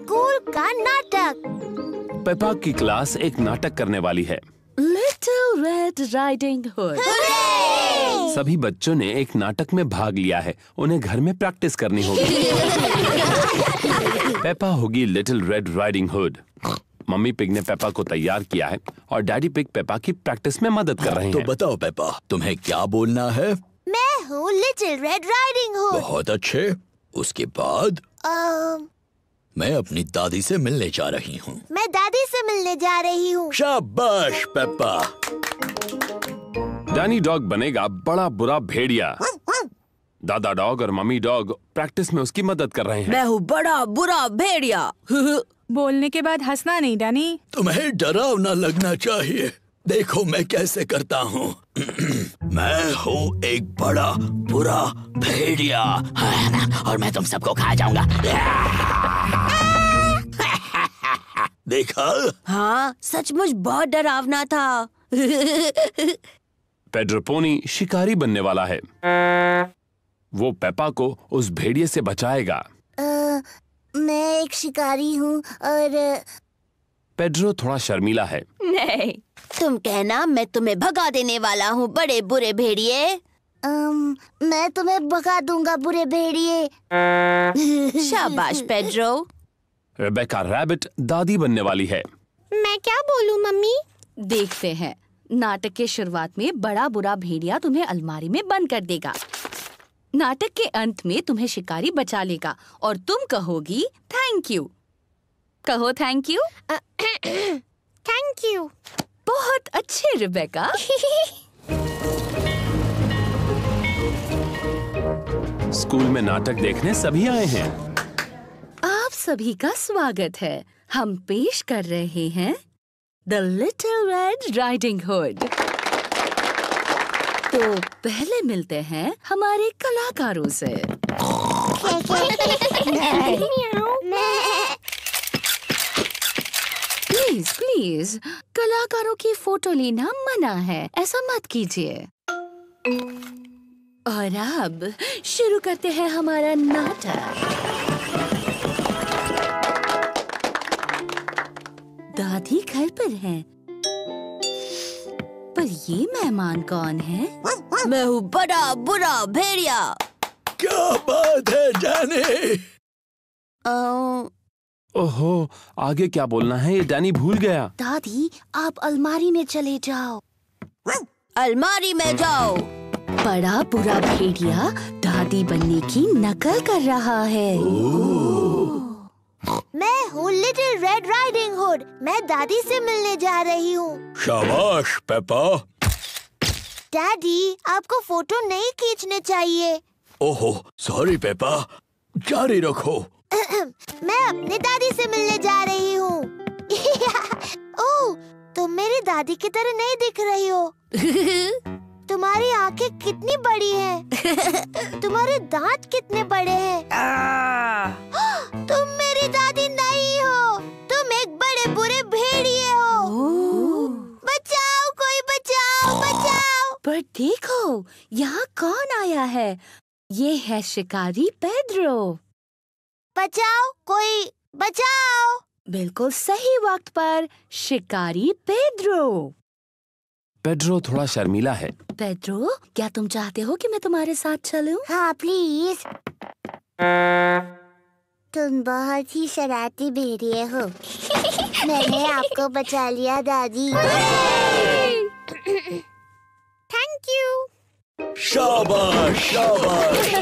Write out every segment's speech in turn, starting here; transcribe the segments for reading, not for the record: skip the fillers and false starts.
School का नाटक। Peppa की क्लास एक नाटक करने वाली है। Little red riding hood. सभी बच्चों ने एक नाटक में भाग लिया है। उन्हें घर में प्रैक्टिस करनी होगी। पेपा होगी little red riding hood. Mummy pig ने पेपा को तैयार किया है और डैडी पिग पेपा की प्रैक्टिस में मदद कर रहे हैं। तो बताओ पेपा, तुम्हें क्या बोलना है? मैं हूँ लिटिल रेड राइडिंग हुड। बहुत अच्छे। उसके बाद मैं अपनी दादी से मिलने जा रही हूँ। मैं दादी से मिलने जा रही हूँ। शाबाश पेपा। डैनी डॉग बनेगा बड़ा बुरा भेड़िया। दादा डॉग और मम्मी डॉग प्रैक्टिस में उसकी मदद कर रहे हैं। मैं हूँ बड़ा बुरा भेड़िया। बोलने के बाद हंसना नहीं डैनी। तुम्हें डरावना लगना चाहिए। देखो मैं कैसे करता हूँ। मैं हूँ एक बड़ा बुरा भेड़िया और मैं तुम सबको खा जाऊंगा। देखा? हाँ, सचमुच बहुत डरावना था। पेड्रो पोनी शिकारी बनने वाला है। वो पेपा को उस भेड़िए से बचाएगा। मैं एक शिकारी हूँ और पेड्रो थोड़ा शर्मीला है। नहीं, तुम कहना मैं तुम्हें भगा देने वाला हूँ बड़े बुरे भेड़िए। मैं तुम्हें भगा दूंगा बुरे भेड़िए। शाबाश पेड्रो। रेबेका रैबिट दादी बनने वाली है। मैं क्या बोलूं मम्मी? देखते हैं। नाटक के शुरुआत में बड़ा बुरा भेड़िया तुम्हें अलमारी में बंद कर देगा। नाटक के अंत में तुम्हें शिकारी बचा लेगा और तुम कहोगी थैंक यू। कहो थैंक यू। Thank you. बहुत अच्छे रेबेका। स्कूल में नाटक देखने सभी आए हैं। आप सभी का स्वागत है। हम पेश कर रहे हैं the little red riding hood. तो पहले मिलते हैं हमारे कलाकारों से। प्लीज प्लीज, कलाकारों की फोटो लेना मना है, ऐसा मत कीजिए। और अब शुरू करते हैं हमारा नाटक। दादी घर पर हैं, पर ये मेहमान कौन है? मैं हूँ बड़ा बुरा भेड़िया। क्या बात है डैनी? ओहो, आगे क्या बोलना है ये डैनी भूल गया। दादी, आप अलमारी में चले जाओ। अलमारी में जाओ। बड़ा बुरा भेड़िया दादी बनने की नकल कर रहा है। मैं हूँ लिटिल रेड राइडिंग हुड। मैं दादी से मिलने जा रही हूँ। शाबाश पेपा। डैडी, आपको फोटो नहीं खींचने चाहिए। ओहो, सॉरी पेपा। जारी रखो। मैं अपनी दादी से मिलने जा रही हूँ। ओह, तुम मेरी दादी की तरह नहीं दिख रही हो। तुम्हारी आंखें कितनी बड़ी हैं। तुम्हारे दांत कितने बड़े हैं। तुम मेरी दादी नहीं हो। तुम एक बड़े बुरे भेड़िए हो। बचाओ, कोई बचाओ, बचाओ। पर देखो, यहाँ कौन आया है? ये है शिकारी पेड्रो। बचाओ, कोई बचाओ। बिल्कुल सही वक्त पर शिकारी पेड्रो। पेड्रो थोड़ा शर्मीला है। पेड्रो, क्या तुम चाहते हो कि मैं तुम्हारे साथ चलूं? हाँ प्लीज। तुम बहुत ही शरारती भेड़िए हो। मैंने आपको बचा लिया दादी। Thank you. शाबाश शाबाश।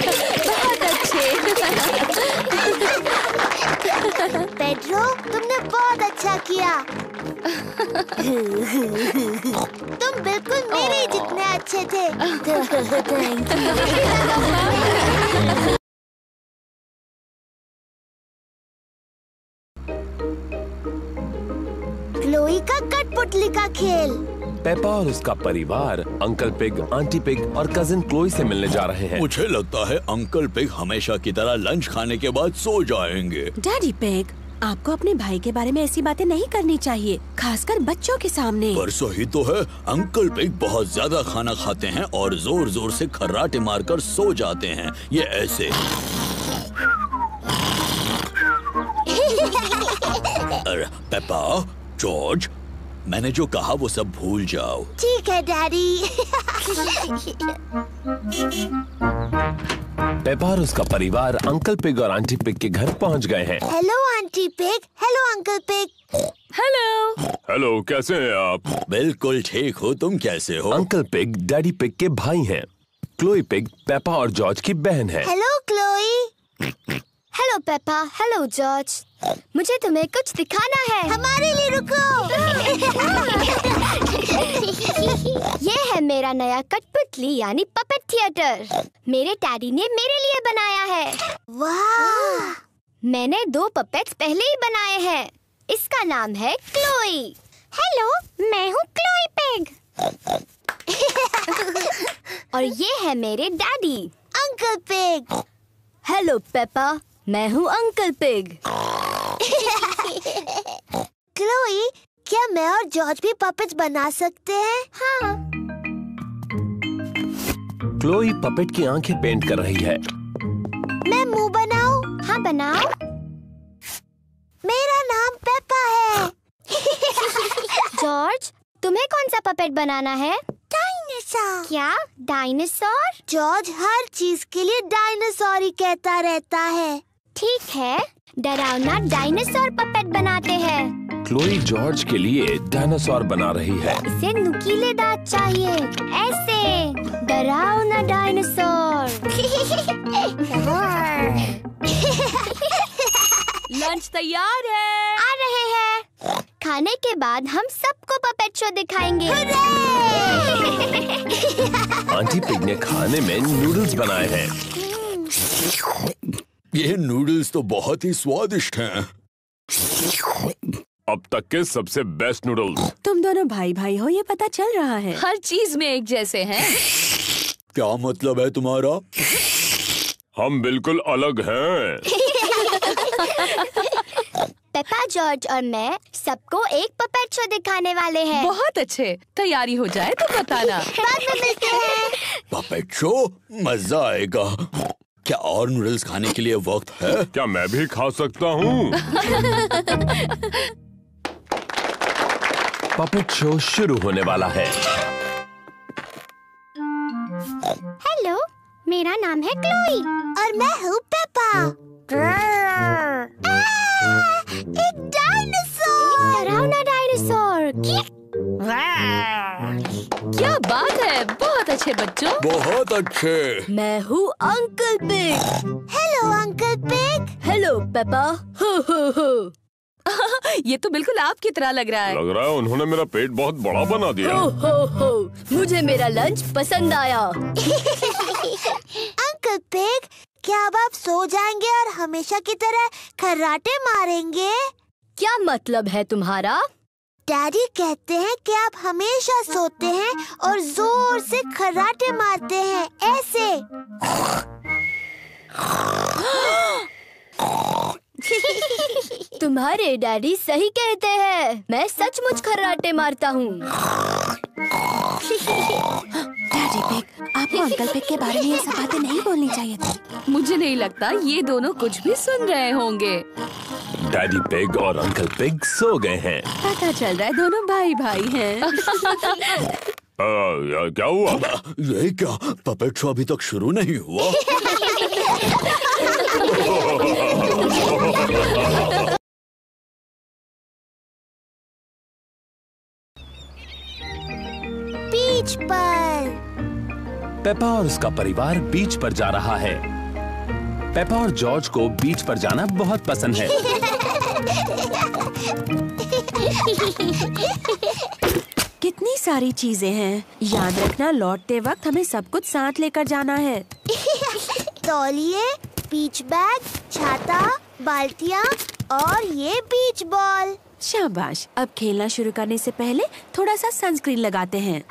बहुत अच्छे। पेड्रो, तुमने बहुत अच्छा किया। तुम बिल्कुल मेरे ही जितने अच्छे थे। Thank you. क्लोई का कठपुतली का खेल। पेपा और उसका परिवार अंकल पिग, आंटी पिग और कजिन क्लोई से मिलने जा रहे हैं। मुझे लगता है अंकल पिग हमेशा की तरह लंच खाने के बाद सो जाएंगे। डैडी पिग, आपको अपने भाई के बारे में ऐसी बातें नहीं करनी चाहिए, खासकर बच्चों के सामने। पर सही तो है, अंकल पिग बहुत ज्यादा खाना खाते हैं और जोर जोर से खर्राटे मारकर सो जाते हैं। ये ऐसे पर पेपा, जॉर्ज, मैंने जो कहा वो सब भूल जाओ। ठीक है डैडी। पेपा और उसका परिवार अंकल पिग और आंटी पिग के घर पहुंच गए हैं। Hello aunty pig, hello uncle pig. Hello. Hello, कैसे हैं आप? बिल्कुल ठीक हो, तुम कैसे हो? अंकल पिग डैडी पिग के भाई हैं। क्लोई पिग पेपा और जॉर्ज की बहन है। Hello Chloe. Hello Peppa, hello George. मुझे तुम्हें कुछ दिखाना है। हमारे लिए रुको। ये है मेरा नया कठपुतली यानी पपेट थिएटर। मेरे डैडी ने मेरे लिए बनाया है। वाह! मैंने 2 पपेट्स पहले ही बनाए हैं। इसका नाम है क्लोई। हेलो, मैं हूँ क्लोई पिग। और ये है मेरे daddy uncle pig. Hello Peppa, मैं हूँ अंकल पिग। क्लोई, क्या मैं और जॉर्ज भी पपेट्स बना सकते हैं? हाँ। क्लोई पपेट की आंखें पेंट कर रही है। मैं मुंह बनाऊं? हाँ बनाओ। मेरा नाम पेपा है। जॉर्ज, तुम्हें कौन सा पपेट बनाना है? डायनासोर। क्या डायनासोर? जॉर्ज हर चीज के लिए डायनासोर ही कहता रहता है। ठीक है, डरावना डायनासोर पपेट बनाते हैं। क्लोई जॉर्ज के लिए डायनासोर बना रही है। इसे नुकीले दांत चाहिए, ऐसे डरावना डायनासोर। लंच तैयार है। आ रहे हैं। खाने के बाद हम सबको पपेट शो दिखाएंगे। आंटी पिग ने खाने में नूडल्स बनाए हैं। ये नूडल्स तो बहुत ही स्वादिष्ट हैं। अब तक के सबसे बेस्ट नूडल्स। तुम दोनों भाई भाई हो, ये पता चल रहा है। हर चीज में एक जैसे हैं। क्या मतलब है तुम्हारा? हम बिल्कुल अलग हैं। पेपा, जॉर्ज और मैं सबको एक पपेट शो दिखाने वाले हैं। बहुत अच्छे। तैयारी हो जाए तो बताना। बाद में मिलते हैं। Puppet show? मजा आएगा। क्या और नूडल्स खाने के लिए वक्त है? क्या मैं भी खा सकता हूँ? पपेट शो शुरू होने वाला है। हेलो, मेरा नाम है क्लोई। और मैं हूँ पेपा। एक डायनासोर। डरावना डायनासोर। क्या बात है, बहुत अच्छे बच्चों। बहुत अच्छे। मैं हूँ uncle pig. Hello uncle pig. Hello Peppa. हो हो हो। ये तो बिल्कुल आपकी तरह लग रहा है। लग रहा है उन्होंने मेरा पेट बहुत बड़ा बना दिया। हो हो हो। मुझे मेरा लंच पसंद आया। अंकल पिग, क्या अब आप सो जाएंगे और हमेशा की तरह खर्राटे मारेंगे? क्या मतलब है तुम्हारा? डैडी कहते हैं कि आप हमेशा सोते हैं और जोर से खर्राटे मारते हैं, ऐसे। तुम्हारे डैडी सही कहते हैं। मैं सचमुच खर्राटे मारता हूँ। डैडी पिग, आपको अंकल पिग के बारे में ये सब बातें नहीं बोलनी चाहिए थी। मुझे नहीं लगता ये दोनों कुछ भी सुन रहे होंगे। डैडी पिग और अंकल पिग सो गए हैं। पता चल रहा है दोनों भाई भाई हैं। क्या हुआ? ये क्या? पपेट शो अभी तक शुरू नहीं हुआ। बीच पर। पेपा और उसका परिवार बीच पर जा रहा है। पेपा और जॉर्ज को बीच पर जाना बहुत पसंद है। कितनी सारी चीजें हैं। याद रखना, लौटते वक्त हमें सब कुछ साथ लेकर जाना है। तौलिए, बीच बैग, छाता, बाल्टियाँ और ये बीच बॉल। शाबाश। अब खेलना शुरू करने से पहले थोड़ा सा सनस्क्रीन लगाते हैं।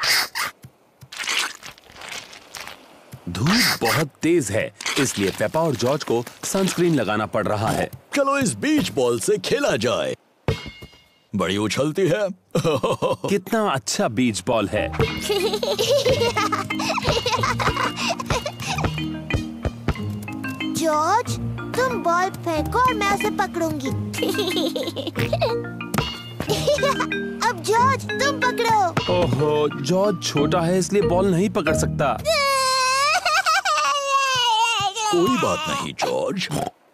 धूप बहुत तेज है, इसलिए पेपा और जॉर्ज को सनस्क्रीन लगाना पड़ रहा है। चलो इस बीच बॉल से खेला जाए। बड़ी उछलती है। कितना अच्छा बीच बॉल है। जॉर्ज, तुम बॉल फेंको और मैं उसे पकड़ूंगी। अब जॉर्ज तुम पकड़ो। ओहो, जॉर्ज छोटा है इसलिए बॉल नहीं पकड़ सकता। कोई बात नहीं जॉर्ज।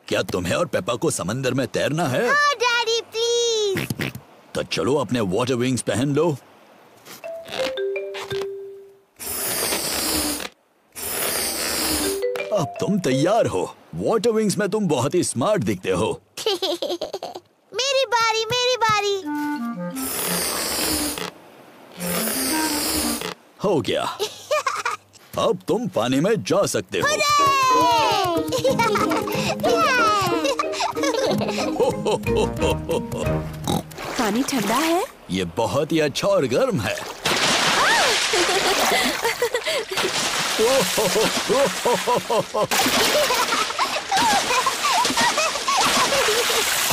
क्या तुम्हें और पेपा को समंदर में तैरना है? हाँ डैडी प्लीज। तो चलो अपने वाटर विंग्स पहन लो। अब तुम तैयार हो। वाटर विंग्स में तुम बहुत ही स्मार्ट दिखते हो। मेरी बारी मेरी बारी। हो गया। अब तुम पानी में जा सकते हो। पानी ठंडा है? ये बहुत ही अच्छा और गर्म है।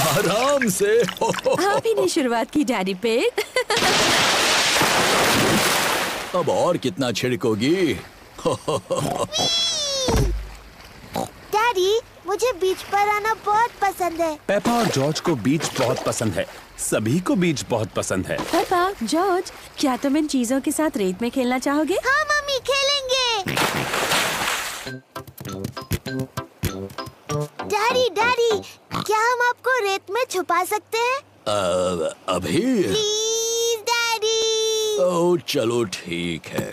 आराम से। आप ही ने शुरुआत की डैडी पिग। अब और कितना छिड़कोगी? डैडी मुझे बीच पर आना बहुत पसंद है। पेपा और जॉर्ज को बीच बहुत पसंद है। सभी को बीच बहुत पसंद है। पेपा, जॉर्ज, क्या तुम इन चीजों के साथ रेत में खेलना चाहोगे? हाँ मम्मी खेलेंगे। डैडी डैडी क्या हम आपको रेत में छुपा सकते हैं? अभी? Please daddy. ओह चलो ठीक है।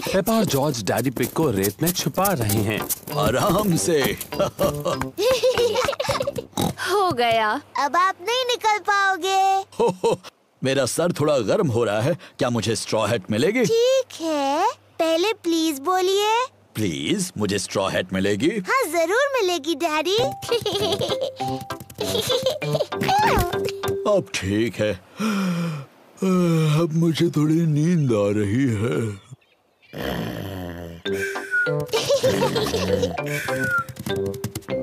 पेपा और जॉर्ज डैडी पिग को रेत में छुपा रहे हैं। आराम से। हो गया। अब आप नहीं निकल पाओगे। हो, मेरा सर थोड़ा गर्म हो रहा है। क्या मुझे स्ट्रॉ हैट मिलेगी? ठीक है, पहले प्लीज बोलिए। प्लीज मुझे स्ट्रॉ हैट मिलेगी? हाँ जरूर मिलेगी डैडी। अब ठीक है। अब मुझे थोड़ी नींद आ रही है।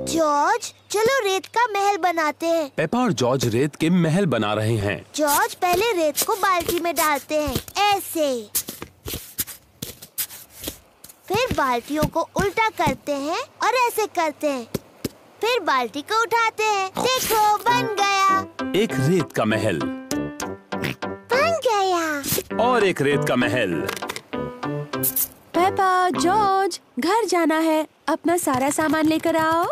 जॉर्ज चलो रेत का महल बनाते हैं। पेपा और जॉर्ज रेत के महल बना रहे हैं। जॉर्ज पहले रेत को बाल्टी में डालते हैं, ऐसे। फिर बाल्टियों को उल्टा करते हैं और ऐसे करते हैं। फिर बाल्टी को उठाते हैं। देखो बन गया। एक रेत का महल बन गया। और एक रेत का महल। पेपा, जॉर्ज, घर जाना है। अपना सारा सामान लेकर आओ।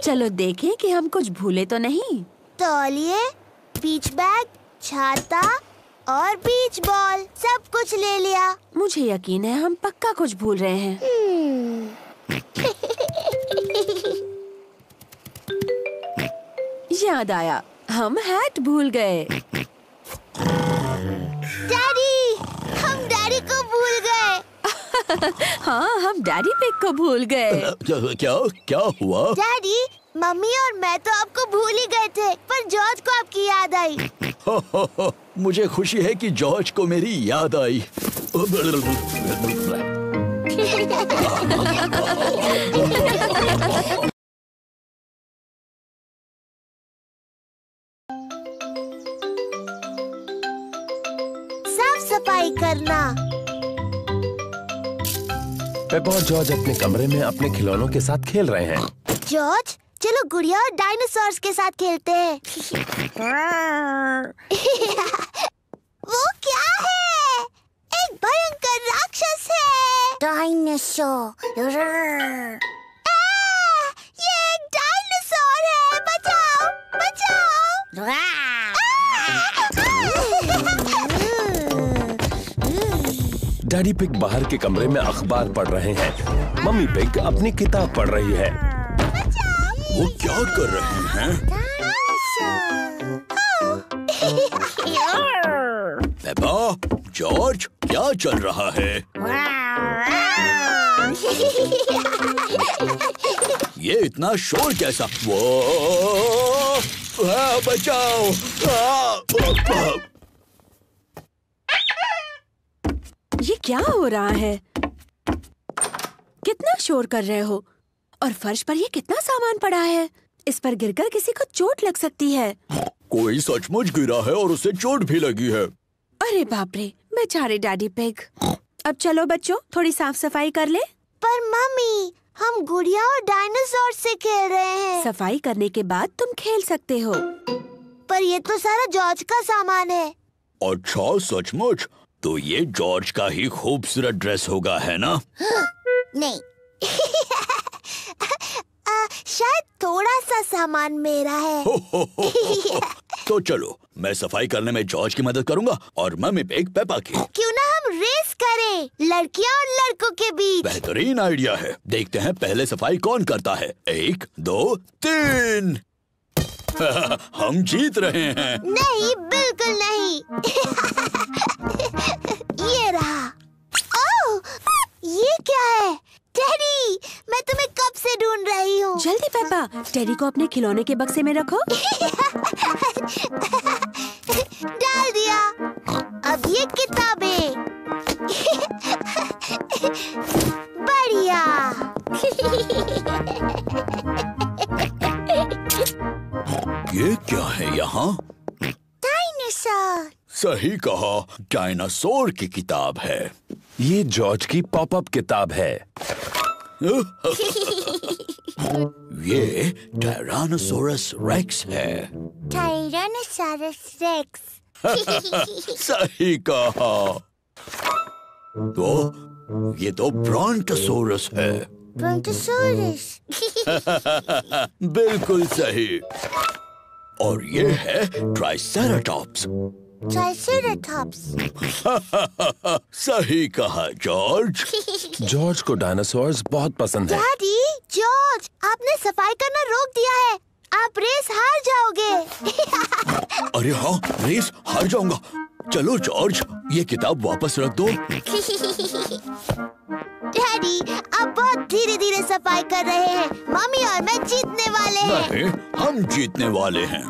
चलो देखें कि हम कुछ भूले तो नहीं। तौलिए, बीच बैग, छाता और बीच बॉल सब कुछ ले लिया। मुझे यकीन है हम पक्का कुछ भूल रहे हैं। याद आया, हम हैट भूल गए। डैडी, हम डैडी को भूल गए। हाँ, हम डैडी पिग को भूल गए। क्या क्या हुआ? डैडी, मम्मी और मैं तो आपको भूल ही गए थे, पर जॉर्ज को आपकी याद आई। मुझे खुशी है कि जॉर्ज को मेरी याद आई। साफ सफाई करना। पेपा और जॉर्ज अपने कमरे में अपने खिलौनों के साथ खेल रहे हैं। जॉर्ज चलो गुड़िया और डायनासोर्स के साथ खेलते हैं। वो क्या है? एक भयंकर राक्षस है। डायनासोर। ये एक डायनासोर है। बचाओ बचाओ। डैडी पिग बाहर के कमरे में अखबार पढ़ रहे हैं। मम्मी पिग अपनी किताब पढ़ रही है। वो क्या कर रहे हैं? पेपा, जॉर्ज, क्या चल रहा है? ये इतना शोर कैसा? वो बचाओ। ये क्या हो रहा है? कितना शोर कर रहे हो? और फर्श पर ये कितना सामान पड़ा है? इस पर गिरकर किसी को चोट लग सकती है। कोई सचमुच गिरा है और उसे चोट भी लगी है। अरे बाप रे, बेचारे डैडी पिग। अब चलो बच्चों, थोड़ी साफ सफाई कर ले। पर मम्मी, हम गुड़िया और डायनासोर से खेल रहे हैं। सफाई करने के बाद तुम खेल सकते हो। पर ये तो सारा जॉर्ज का सामान है। अच्छा, सचमुच? तो ये जॉर्ज का ही खूबसूरत ड्रेस होगा, है ना? नहीं। शायद थोड़ा सा सामान मेरा है। तो चलो, मैं सफाई करने में जॉर्ज की मदद करूंगा और मम्मी पिग पेपा की। क्यों ना हम रेस करें, लड़कियां और लड़कों के बीच। बेहतरीन आइडिया है। देखते हैं पहले सफाई कौन करता है। 1, 2, 3। हम जीत रहे हैं। नहीं, बिल्कुल नहीं। ये रहा। ओह, ये क्या है? टेडी, मैं तुम्हें कब से ढूंढ रही हूँ। जल्दी पेपा, टेडी को अपने खिलौने के बक्से में रखो। डाल दिया। अब ये किताबें। बढ़िया। ये क्या है यहाँ? डायनासोर। सही कहा, डायनासोर की किताब है। ये जॉर्ज की पॉपअप किताब है। ये टायरानोसोरस रेक्स है। Tyrannosaurus rex. सही कहा। तो ये तो ब्रॉन्टोसोरस है। ब्रॉन्टोसोरस। बिल्कुल सही। और ये है ट्राइसेराटॉप्स। ट्राइसेराटॉप्स। सही कहा जॉर्ज। जॉर्ज को डायनासोर्स बहुत पसंद है। डैडी, जॉर्ज, आपने सफाई करना रोक दिया है। आप रेस हार जाओगे। अरे हाँ, रेस हार जाऊंगा। चलो जॉर्ज, ये किताब वापस रख दो। डैडी, आप बहुत धीरे धीरे सफाई कर रहे हैं। मम्मी और मैं जीतने वाले हैं। नहीं, हम जीतने वाले हैं।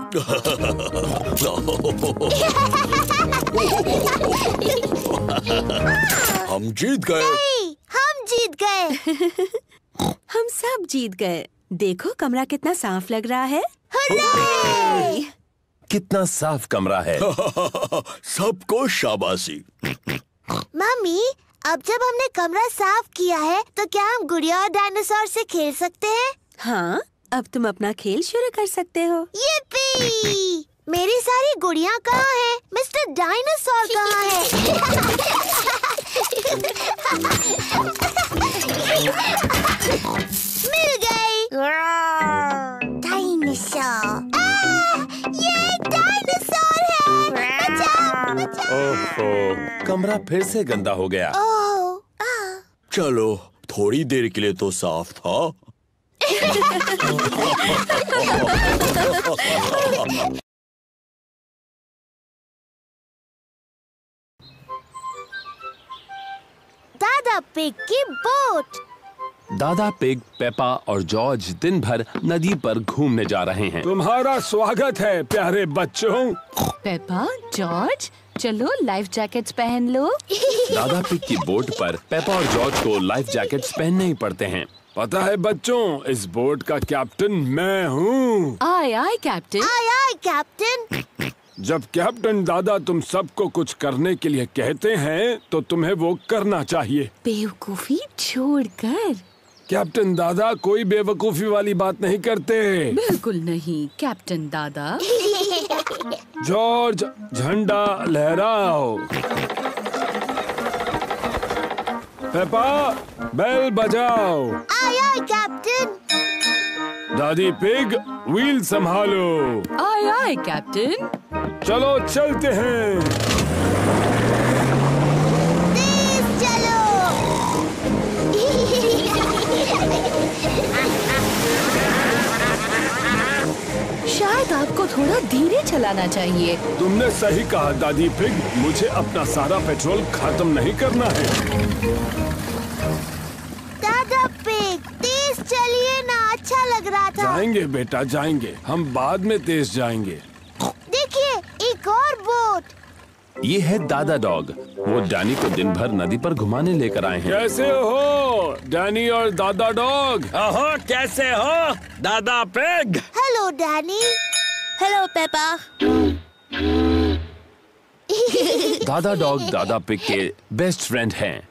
हम जीत गए। नहीं, हम जीत गए। हम सब जीत गए। देखो कमरा कितना साफ लग रहा है। हुर्रे! कितना साफ कमरा है। सबको शाबाशी। मम्मी, अब जब हमने कमरा साफ किया है, तो क्या हम गुड़िया और डायनासोर से खेल सकते हैं? हाँ, अब तुम अपना खेल शुरू कर सकते हो। yippee! मेरी सारी गुड़िया कहाँ हैं? मिस्टर डायनासोर कहाँ है? मिल गई। डायनासोर। ये डायनासोर है। बचाओ, बचाओ। ओहो, कमरा फिर से गंदा हो गया। ओह, चलो, थोड़ी देर के लिए तो साफ था। दादा पिग की बोट। दादा पिग, पेपा और जॉर्ज दिन भर नदी पर घूमने जा रहे हैं। तुम्हारा स्वागत है प्यारे बच्चों। पेपा, जॉर्ज, चलो लाइफ जैकेट्स पहन लो। दादा पिग की बोट पर पेपा और जॉर्ज को लाइफ जैकेट्स पहनने ही पड़ते हैं। पता है बच्चों, इस बोट का कैप्टन मैं हूँ। आय आय कैप्टन। आय आय कैप्टन। जब कैप्टन दादा तुम सबको कुछ करने के लिए कहते हैं, तो तुम्हें वो करना चाहिए। बेवकूफी छोड़कर। कैप्टन दादा कोई बेवकूफी वाली बात नहीं करते। बिल्कुल नहीं कैप्टन दादा। जॉर्ज, झंडा लहराओ। पेपा, बेल बजाओ। आय आय कैप्टन। दादी पिग, व्हील संभालो। आय आय कैप्टन। चलो चलते हैं। तेज चलो। शायद आपको थोड़ा धीरे चलाना चाहिए। तुमने सही कहा दादी पिग, मुझे अपना सारा पेट्रोल खत्म नहीं करना है। दादा पिग, तेज चलिए ना, अच्छा लग रहा था। जाएंगे बेटा, जाएंगे। हम बाद में तेज जाएंगे। देखिए, एक और बोट। ये है दादा डॉग। वो डैनी को दिन भर नदी पर घुमाने लेकर आए हैं। कैसे हो डैनी और दादा डॉग? ओहो, कैसे हो दादा pig? Hello Danny. Hello Peppa. दादा डॉग दादा पिग के बेस्ट फ्रेंड हैं।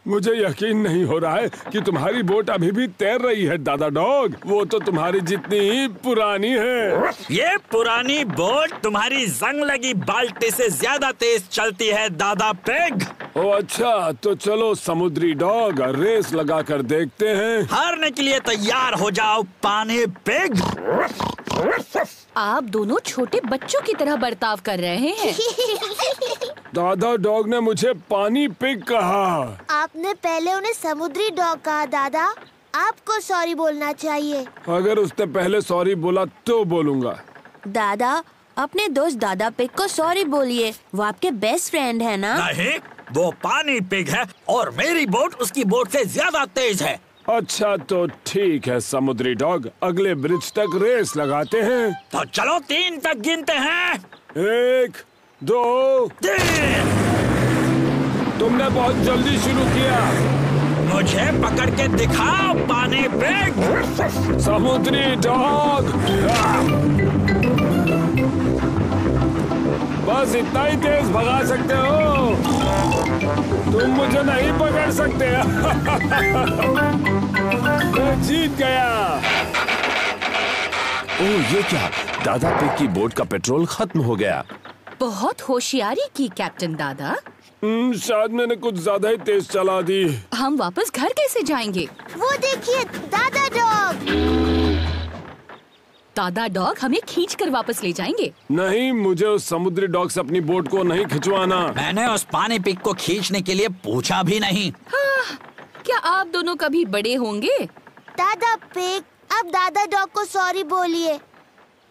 मुझे यकीन नहीं हो रहा है कि तुम्हारी बोट अभी भी तैर रही है दादा डॉग। वो तो तुम्हारी जितनी ही पुरानी है। ये पुरानी बोट तुम्हारी जंग लगी बाल्टी से ज्यादा तेज चलती है दादा पिग। ओ अच्छा, तो चलो समुद्री डॉग, रेस लगा कर देखते हैं। हारने के लिए तैयार हो जाओ पानी पिग। आप दोनों छोटे बच्चों की तरह बर्ताव कर रहे हैं। दादा डॉग ने मुझे पानी पिग कहा। आपने पहले उन्हें समुद्री डॉग कहा दादा। आपको सॉरी बोलना चाहिए। अगर उसने पहले सॉरी बोला तो बोलूँगा। दादा, अपने दोस्त दादा पिग को सॉरी बोलिए। वो आपके बेस्ट फ्रेंड है ना? नहीं, वो पानी पिग है और मेरी बोट उसकी बोट से ज्यादा तेज है। अच्छा तो ठीक है समुद्री डॉग, अगले ब्रिज तक रेस लगाते हैं। तो चलो 3 तक गिनते हैं। 1, 2, 3। तुमने बहुत जल्दी शुरू किया। मुझे पकड़ के दिखाओ पानी पिग। समुद्री डॉग, बस इतना ही तेज भगा सकते हो। तुम मुझे नहीं पकड़ सकते। मैं जीत गया। ओह ये क्या, दादा पिग की बोट का पेट्रोल खत्म हो गया। बहुत होशियारी की कैप्टन दादा। शायद मैंने कुछ ज्यादा ही तेज चला दी। हम वापस घर कैसे जाएंगे? वो देखिए दादा डॉग। दादा डॉग हमें खींच कर वापस ले जाएंगे। नहीं, मुझे उस समुद्री डॉग से अपनी बोट को नहीं खिंचवाना। मैंने उस पानी पिग को खींचने के लिए पूछा भी नहीं। क्या आप दोनों कभी बड़े होंगे? दादा पिग, अब दादा डॉग को सॉरी बोलिए।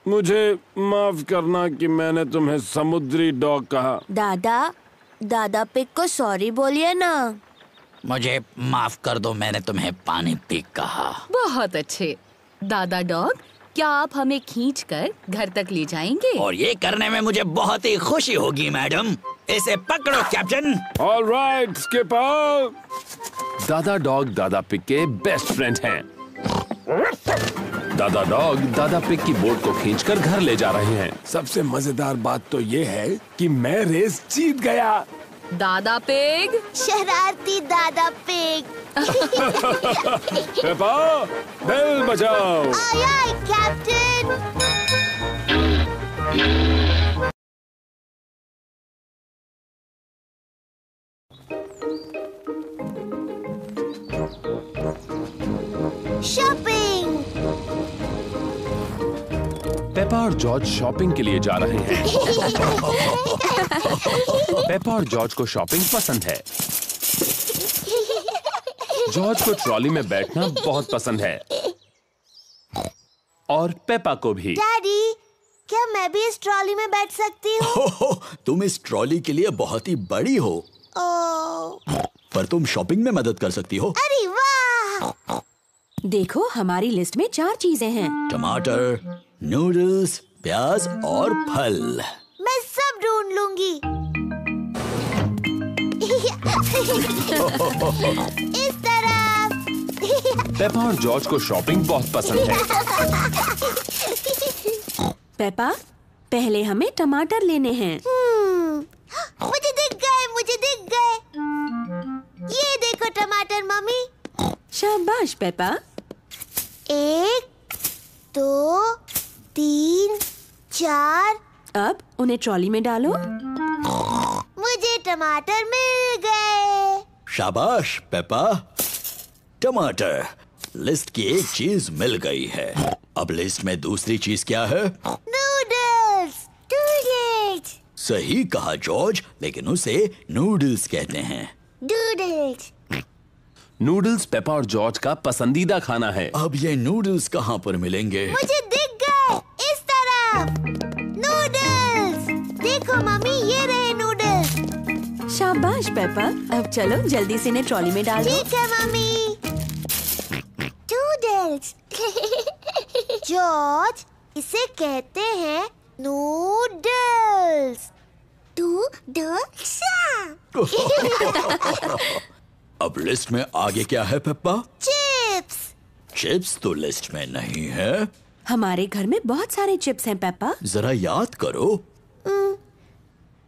मुझे माफ करना कि मैंने तुम्हें समुद्री डॉग कहा। दादा पिग को सॉरी बोलिए ना। मुझे माफ कर दो, मैंने तुम्हें पानी पिग कहा। बहुत अच्छे। दादा डॉग, क्या आप हमें खींचकर घर तक ले जाएंगे? और ये करने में मुझे बहुत ही खुशी होगी मैडम। इसे पकड़ो कैप्टन। All right skipper. दादा डॉग दादा पिग के बेस्ट फ्रेंड हैं। दादा डॉग दादा पिग की बोट को खींचकर घर ले जा रहे हैं। सबसे मजेदार बात तो ये है कि मैं रेस जीत गया। दादा पिग, शरारती दादा पिग। पेपा, बेल बजाओ। आय आय कैप्टन। शॉपिंग। पेपा और जॉर्ज शॉपिंग के लिए जा रहे हैं। पेपा और जॉर्ज को शॉपिंग पसंद है। जॉर्ज को ट्रॉली में बैठना बहुत पसंद है और पेपा को भी। डैडी, क्या मैं भी इस ट्रॉली में बैठ सकती हूँ? तुम इस ट्रॉली के लिए बहुत ही बड़ी हो। पर तुम शॉपिंग में मदद कर सकती हो। अरे वाह! देखो, हमारी लिस्ट में 4 चीजें हैं। टमाटर, नूडल्स, प्याज और फल। मैं सब ढूंढ लूंगी। इस तरफ। पेपा और जॉर्ज को शॉपिंग बहुत पसंद है। पेपा, पहले हमें टमाटर लेने हैं। मुझे दिख गए, मुझे दिख गए। ये देखो टमाटर मम्मी। शाबाश पेपा। 1, 2, 3, 4। अब उन्हें ट्रॉली में डालो। मुझे टमाटर मिल गए। शाबाश पेपा। टमाटर। लिस्ट की एक चीज मिल गई है। अब लिस्ट में दूसरी चीज क्या है? नूडल्स। नूडल्स। सही कहा जॉर्ज, लेकिन उसे नूडल्स कहते हैं। नूडल्स। नूडल्स पेपा और जॉर्ज का पसंदीदा खाना है। अब ये नूडल्स कहाँ पर मिलेंगे? मुझे दिख गए, इस तरफ। नूडल्स। देखो मम्मी, ये रहे नूडल्स। शाबाश पेपा। अब चलो जल्दी से इन्हें ट्रॉली में डाल दो। ठीक है मम्मी। नूडल्स। जॉर्ज, इसे कहते हैं नूडल्स। नूडल्स। अब लिस्ट में आगे क्या है पेप्पा? चिप्स। चिप्स तो लिस्ट में नहीं है। हमारे घर में बहुत सारे चिप्स हैं पेप्पा। जरा याद करो।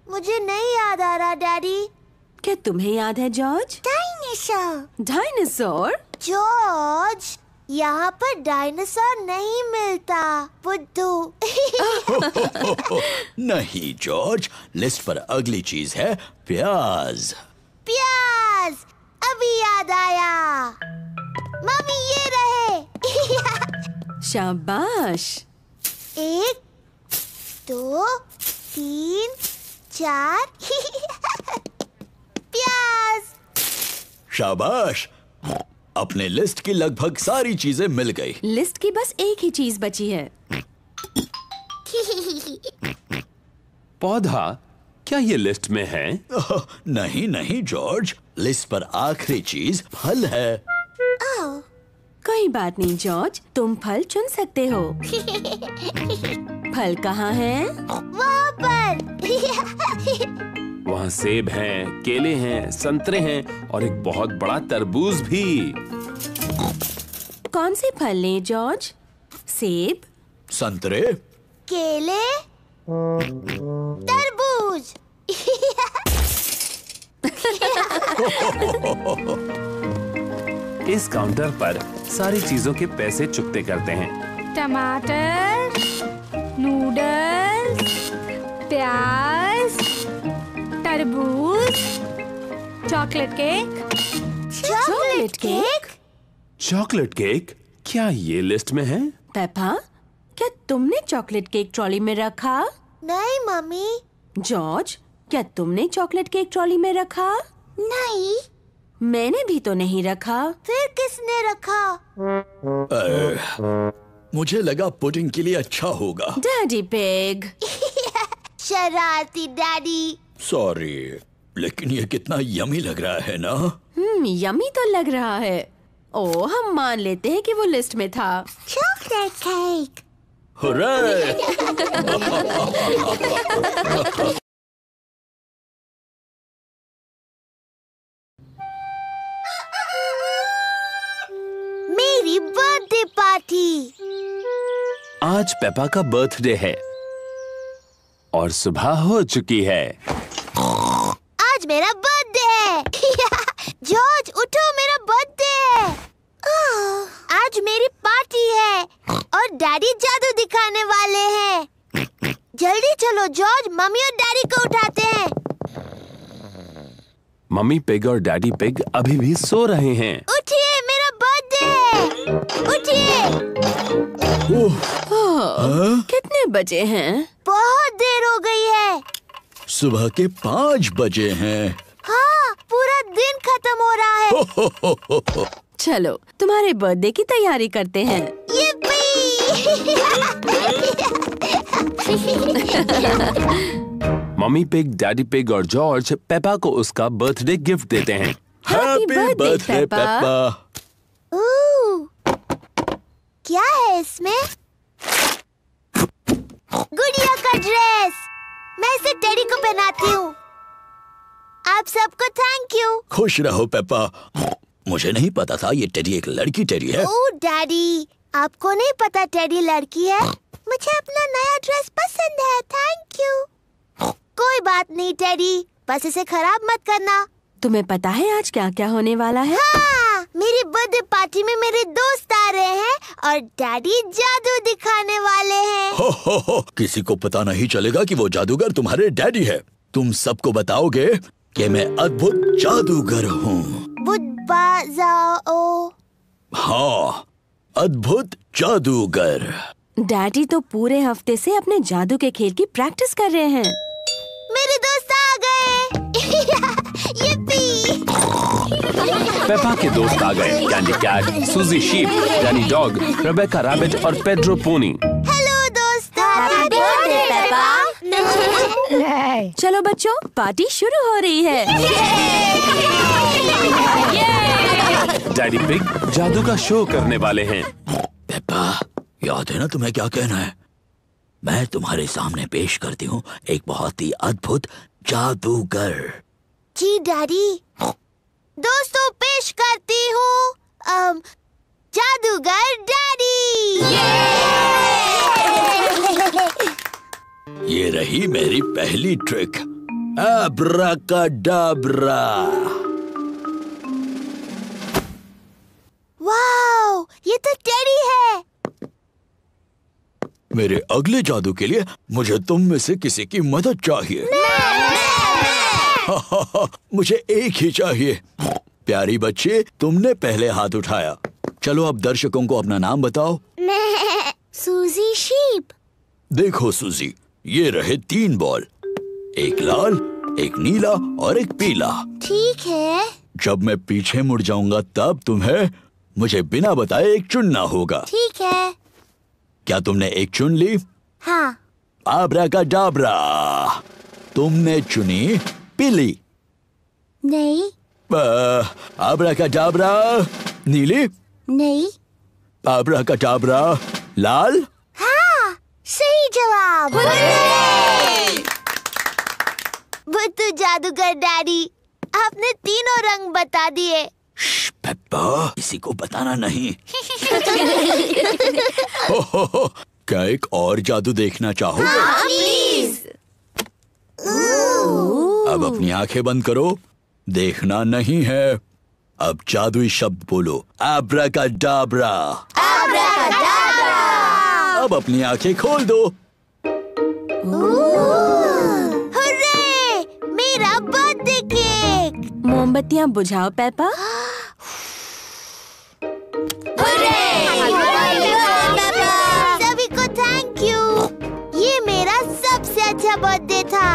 मुझे नहीं याद आ रहा डैडी। क्या तुम्हें याद है जॉर्ज? डायनासोर। डायनासोर? जॉर्ज, यहाँ पर डायनासोर नहीं मिलता। बुद्धू। नहीं जॉर्ज, लिस्ट पर अगली चीज है प्याज। प्याज, अभी याद आया। मम्मी ये रहे। शाबाश। 1 2 3 4 प्याज। शाबाश, अपने लिस्ट की लगभग सारी चीजें मिल गई। लिस्ट की बस एक ही चीज बची है। पौधा, क्या ये लिस्ट में है? नहीं नहीं जॉर्ज, लिस्ट पर आखिरी चीज फल है। कोई बात नहीं जॉर्ज, तुम फल चुन सकते हो। फल कहाँ है? वहाँ पर। वहाँ सेब हैं, केले हैं, संतरे हैं और एक बहुत बड़ा तरबूज भी। कौन से फल लें जॉर्ज? सेब, संतरे, केले, तरबूज। इस काउंटर पर सारी चीजों के पैसे चुकते करते हैं। टमाटर, नूडल्स, प्याज, तरबूज, chocolate cake. Chocolate cake? Chocolate cake, क्या ये लिस्ट में है? पेपा, क्या तुमने चॉकलेट केक ट्रॉली में रखा? नहीं मम्मी। जॉर्ज, क्या तुमने चॉकलेट केक ट्रॉली में रखा? नहीं। मैंने भी तो नहीं रखा। फिर किसने रखा? मुझे लगा पुडिंग के लिए अच्छा होगा। Daddy pig. शरारती डैडी। सॉरी, लेकिन ये कितना यमी लग रहा है ना। यमी तो लग रहा है। ओ, हम मान लेते हैं कि वो लिस्ट में था। Chocolate cake. हुर्रे! मेरी बर्थडे पार्टी। आज पेपा का बर्थडे है और सुबह हो चुकी है। आज मेरा बर्थडे है। जॉर्ज उठो, मेरा बर्थडे है। आज मेरी पार्टी है और डैडी जादू दिखाने वाले हैं। जल्दी चलो जॉर्ज, मम्मी और डैडी को उठाते हैं। मम्मी पिग और डैडी पिग अभी भी सो रहे हैं। उठिए, मेरा बर्थडे है। उठिए। कितने बजे हैं? बहुत देर हो गई है। सुबह के 5 बजे हैं। हाँ, पूरा दिन खत्म हो रहा है। चलो, तुम्हारे बर्थडे की तैयारी करते हैं। मम्मी पिग, डैडी पिग और जॉर्ज पेपा को उसका बर्थडे गिफ्ट देते हैं। Happy birthday, Peppa. क्या है इसमें? गुड़िया का ड्रेस। मैं इसे टेडी को पहनाती हूँ। आप सबको थैंक यू। खुश रहो पेपा। मुझे नहीं पता था ये टेडी एक लड़की टेडी है। ओह डैडी, आपको नहीं पता टेडी लड़की है? मुझे अपना नया ड्रेस पसंद है, थैंक यू। कोई बात नहीं टेडी, बस इसे खराब मत करना। तुम्हें पता है आज क्या क्या होने वाला है? हाँ, मेरी बर्थडे पार्टी में मेरे दोस्त आ रहे हैं और डैडी जादू दिखाने वाले हैं। हो, किसी को पता नहीं चलेगा कि वो जादूगर तुम्हारे डैडी है। तुम सबको बताओगे कि मैं अद्भुत जादूगर हूँ। हाँ, अद्भुत जादूगर। डैडी तो पूरे हफ्ते से अपने जादू के खेल की प्रैक्टिस कर रहे हैं। मेरे दोस्त आ गए। यिप्पी। पेपा के दोस्त आ गए। Candy Cat, Suzy Sheep, Danny Dog, Rebecca Rabbit और पेड्रो पोनी। हेलो दोस्त। Happy birthday Peppa. चलो बच्चों, पार्टी शुरू हो रही है। डैडी पिग जादू का शो करने वाले हैं। पेपा, याद है ना तुम्हें क्या कहना है? मैं तुम्हारे सामने पेश करती हूँ एक बहुत ही अद्भुत जादूगर। जी डैडी। दोस्तों, पेश करती हूँ जादूगर डैडी। ये रही मेरी पहली ट्रिक। Abracadabra। वाओ, ये तो टेडी है। मेरे अगले जादू के लिए मुझे तुम में से किसी की मदद चाहिए। मुझे एक ही चाहिए। प्यारी बच्चे, तुमने पहले हाथ उठाया। चलो अब दर्शकों को अपना नाम बताओ। सूजी शीप। देखो सूजी, ये रहे 3 बॉल, एक लाल, एक नीला और एक पीला। ठीक है। जब मैं पीछे मुड़ जाऊंगा तब तुम्हें मुझे बिना बताए एक चुनना होगा। ठीक है। क्या तुमने एक चुन ली? हाँ। आब्राकाडाब्रा, तुमने चुनी पीली। नहीं। आब्राकाडाब्रा नीली। नहीं। आब्राकाडाब्रा लाल। हाँ, सही जवाब। बुद्धू जादूगर डैडी, आपने तीनों रंग बता दिए। पेप्पा, किसी को बताना नहीं। क्या एक और जादू देखना चाहोगे? हाँ, प्लीज। अब अपनी आंखें बंद करो, देखना नहीं है। अब जादुई शब्द बोलो, आब्राकाडाब्रा। आब्राकाडाब्रा। अब अपनी आंखें खोल दो। हुर्रे, मेरा बर्थडे केक। मोमबत्तियाँ बुझाओ पेपा। सभी को थैंक यू। ये मेरा सबसे अच्छा बर्थडे था।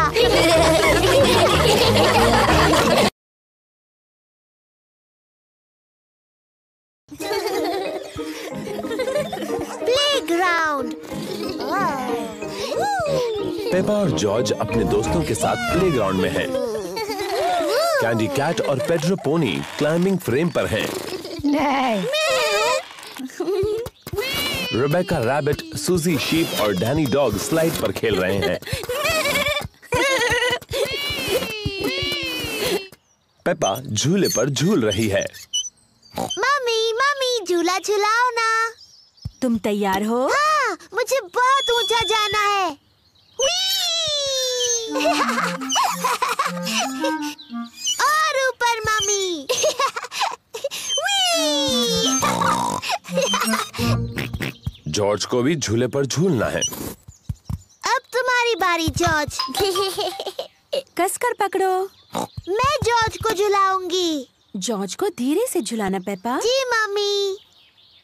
प्लेग्राउंड। पेपा और जॉर्ज अपने दोस्तों के साथ प्लेग्राउंड में हैं। कैंडी कैट और पेड्रो पोनी क्लाइंबिंग फ्रेम पर हैं। रेबेका रैबिट, सूजी शीप और डैनी डॉग स्लाइड पर खेल रहे हैं। पेपा झूले पर झूल रही है। मम्मी, मम्मी, झूला झुलाओ ना। तुम तैयार हो? हाँ, मुझे बहुत ऊंचा जाना है। और ऊपर मम्मी। जॉर्ज को भी झूले पर झूलना है। अब तुम्हारी बारी जॉर्ज। कसकर पकड़ो। मैं जॉर्ज को झुलाऊंगी। जॉर्ज को धीरे से झुलाना पेपा। जी मम्मी।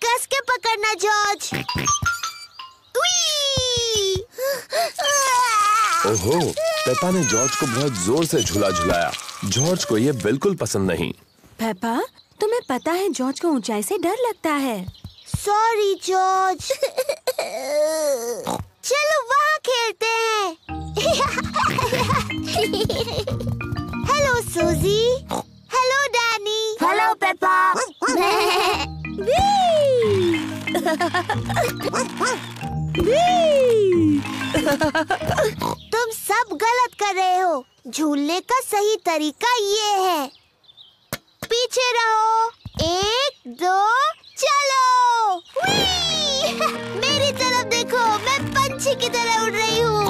कस के पकड़ना जॉर्ज। ओहो, पेपा ने जॉर्ज को बहुत जोर से झूला झुलाया। जॉर्ज को ये बिल्कुल पसंद नहीं। पेपा, तुम्हें पता है जॉर्ज को ऊंचाई से डर लगता है। Sorry George. चलो वहाँ खेलते हैं। हेलो सूजी। Hello Danny. Hello Peppa. तुम सब गलत कर रहे हो। झूलने का सही तरीका ये है। पीछे रहो। 1, 2, चलो। मेरी तरफ देखो, मैं पंछी की तरह उड़ रही हूँ।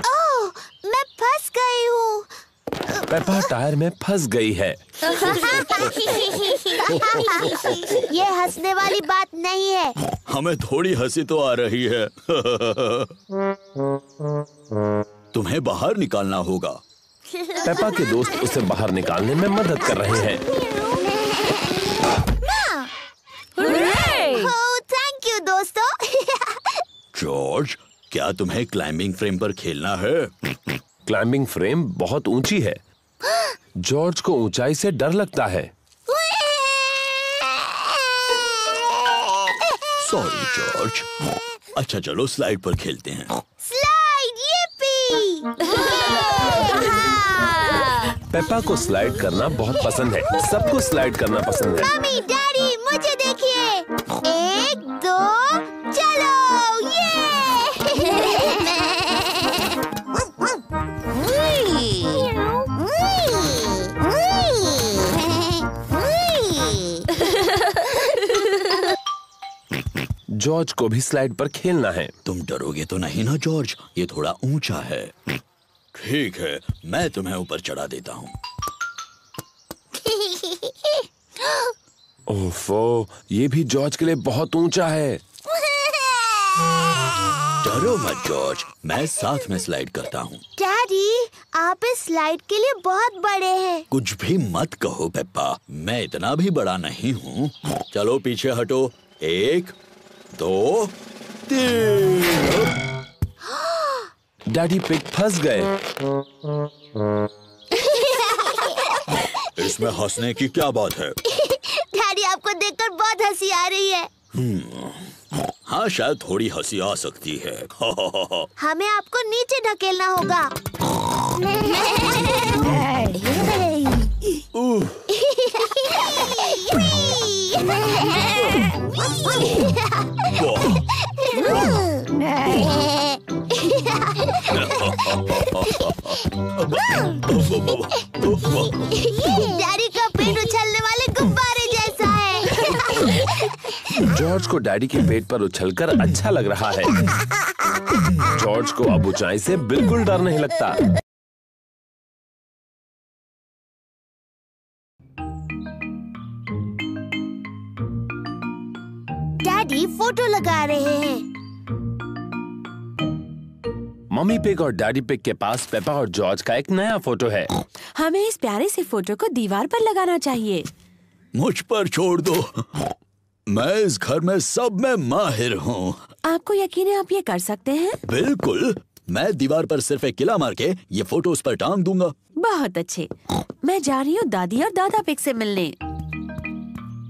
ओह, मैं फंस गई हूँ। पेपा टायर में फंस गई है। ये हंसने वाली बात नहीं है। हमें थोड़ी हंसी तो आ रही है। तुम्हें बाहर निकालना होगा। पेपा के दोस्त उसे बाहर निकालने में मदद कर रहे हैं। ओह, थैंक यू दोस्तों। जॉर्ज, क्या तुम्हें क्लाइंबिंग फ्रेम पर खेलना है? क्लाइंबिंग फ्रेम बहुत ऊंची है। जॉर्ज को ऊंचाई से डर लगता है। Sorry George. अच्छा चलो स्लाइड पर खेलते हैं। Slide, yippee! पेपा को स्लाइड करना बहुत पसंद है। सबको स्लाइड करना पसंद है। मम्मी, डैडी, मुझे देखिए। 1, 2, चलो। जॉर्ज को भी स्लाइड पर खेलना है। तुम डरोगे तो नहीं ना जॉर्ज? ये थोड़ा ऊंचा है। ठीक है, मैं तुम्हें ऊपर चढ़ा देता हूँ। ओफो, ये भी जॉर्ज के लिए बहुत ऊंचा है। डरो मत जॉर्ज, मैं साथ में स्लाइड करता हूँ। डैडी, आप इस स्लाइड के लिए बहुत बड़े हैं। कुछ भी मत कहो पेप्पा, मैं इतना भी बड़ा नहीं हूँ। चलो पीछे हटो। 1 2 3। डैडी पिग फंस गए। इसमें हंसने की क्या बात है? डैडी, आपको देखकर बहुत हंसी आ रही है। हाँ, शायद थोड़ी हंसी आ सकती है। हमें आपको नीचे ढकेलना होगा। डैडी का पेट उछलने वाले गुब्बारे जैसा है। जॉर्ज को डैडी के पेट पर उछलकर अच्छा लग रहा है। जॉर्ज को अब ऊंचाई से बिल्कुल डर नहीं लगता। डैडी फोटो लगा रहे हैं। मम्मी पिग और डैडी पिग के पास पेप्पा और जॉर्ज का एक नया फोटो है। हमें इस प्यारे से फोटो को दीवार पर लगाना चाहिए। मुझ पर छोड़ दो, मैं इस घर में सब में माहिर हूँ। आपको यकीन है आप ये कर सकते हैं? बिल्कुल, मैं दीवार पर सिर्फ एक किला मार के ये फोटो उस पर टांग दूंगा। बहुत अच्छे। मैं जा रही हूँ दादी और दादा पिग से मिलने।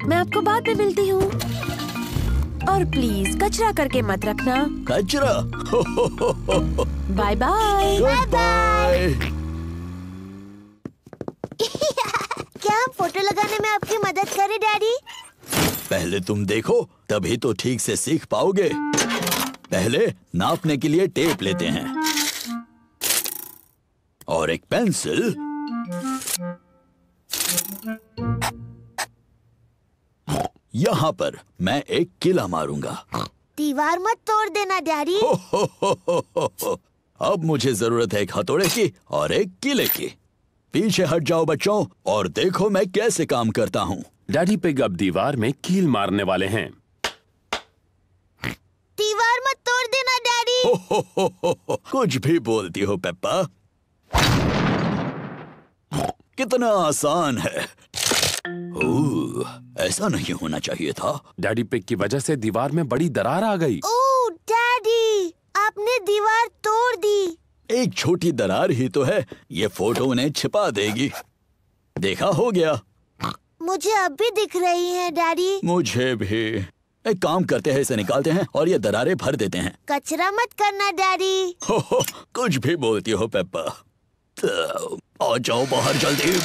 मैं आपको बाद में मिलती हूँ। और प्लीज कचरा करके मत रखना। कचरा? Bye bye. बाय। क्या हम फोटो लगाने में आपकी मदद करें डैडी? पहले तुम देखो, तभी तो ठीक से सीख पाओगे। पहले नापने के लिए टेप लेते हैं और एक पेंसिल। यहाँ पर मैं एक किला मारूंगा। दीवार मत तोड़ देना डैडी। अब मुझे जरूरत है एक हथौड़े की और एक किले की। पीछे हट जाओ बच्चों और देखो मैं कैसे काम करता हूँ। डैडी पिग अब दीवार में कील मारने वाले हैं। दीवार मत तोड़ देना डैडी। कुछ भी बोलती हो पेप्पा। कितना आसान है। ऐसा नहीं होना चाहिए था। डैडी पिग की वजह से दीवार में बड़ी दरार आ गई। ओह डैडी, आपने दीवार तोड़ दी। एक छोटी दरार ही तो है, ये फोटो उन्हें छिपा देगी। देखा, हो गया। मुझे अब भी दिख रही है डैडी। मुझे भी। एक काम करते हैं, इसे निकालते हैं और ये दरारें भर देते हैं। कचरा मत करना डैडी। कुछ भी बोलती हो पेप्पा। तो आ जाओ बाहर जल्दी।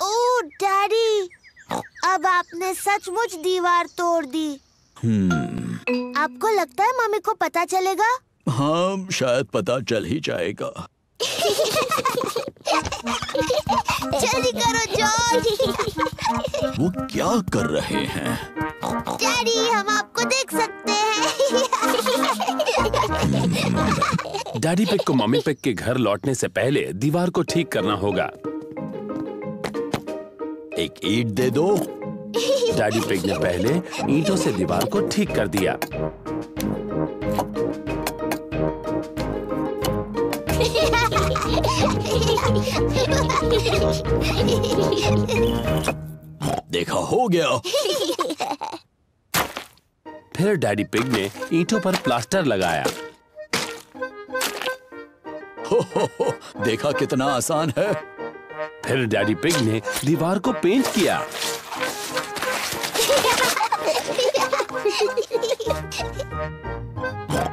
ओह डैडी, अब आपने सचमुच दीवार तोड़ दी। आपको लगता है मम्मी को पता चलेगा? हाँ, शायद पता चल ही जाएगा। जल्दी करो जॉर्ज। वो क्या कर रहे हैं? डैडी, हम आपको देख सकते हैं। डैडी पिग को मम्मी पिग के घर लौटने से पहले दीवार को ठीक करना होगा। एक ईंट दे दो। डैडी पिग ने पहले ईंटों से दीवार को ठीक कर दिया। देखा, हो गया। फिर डैडी पिग ने ईंटों पर प्लास्टर लगाया। देखा कितना आसान है। फिर डैडी पिग ने दीवार को पेंट किया।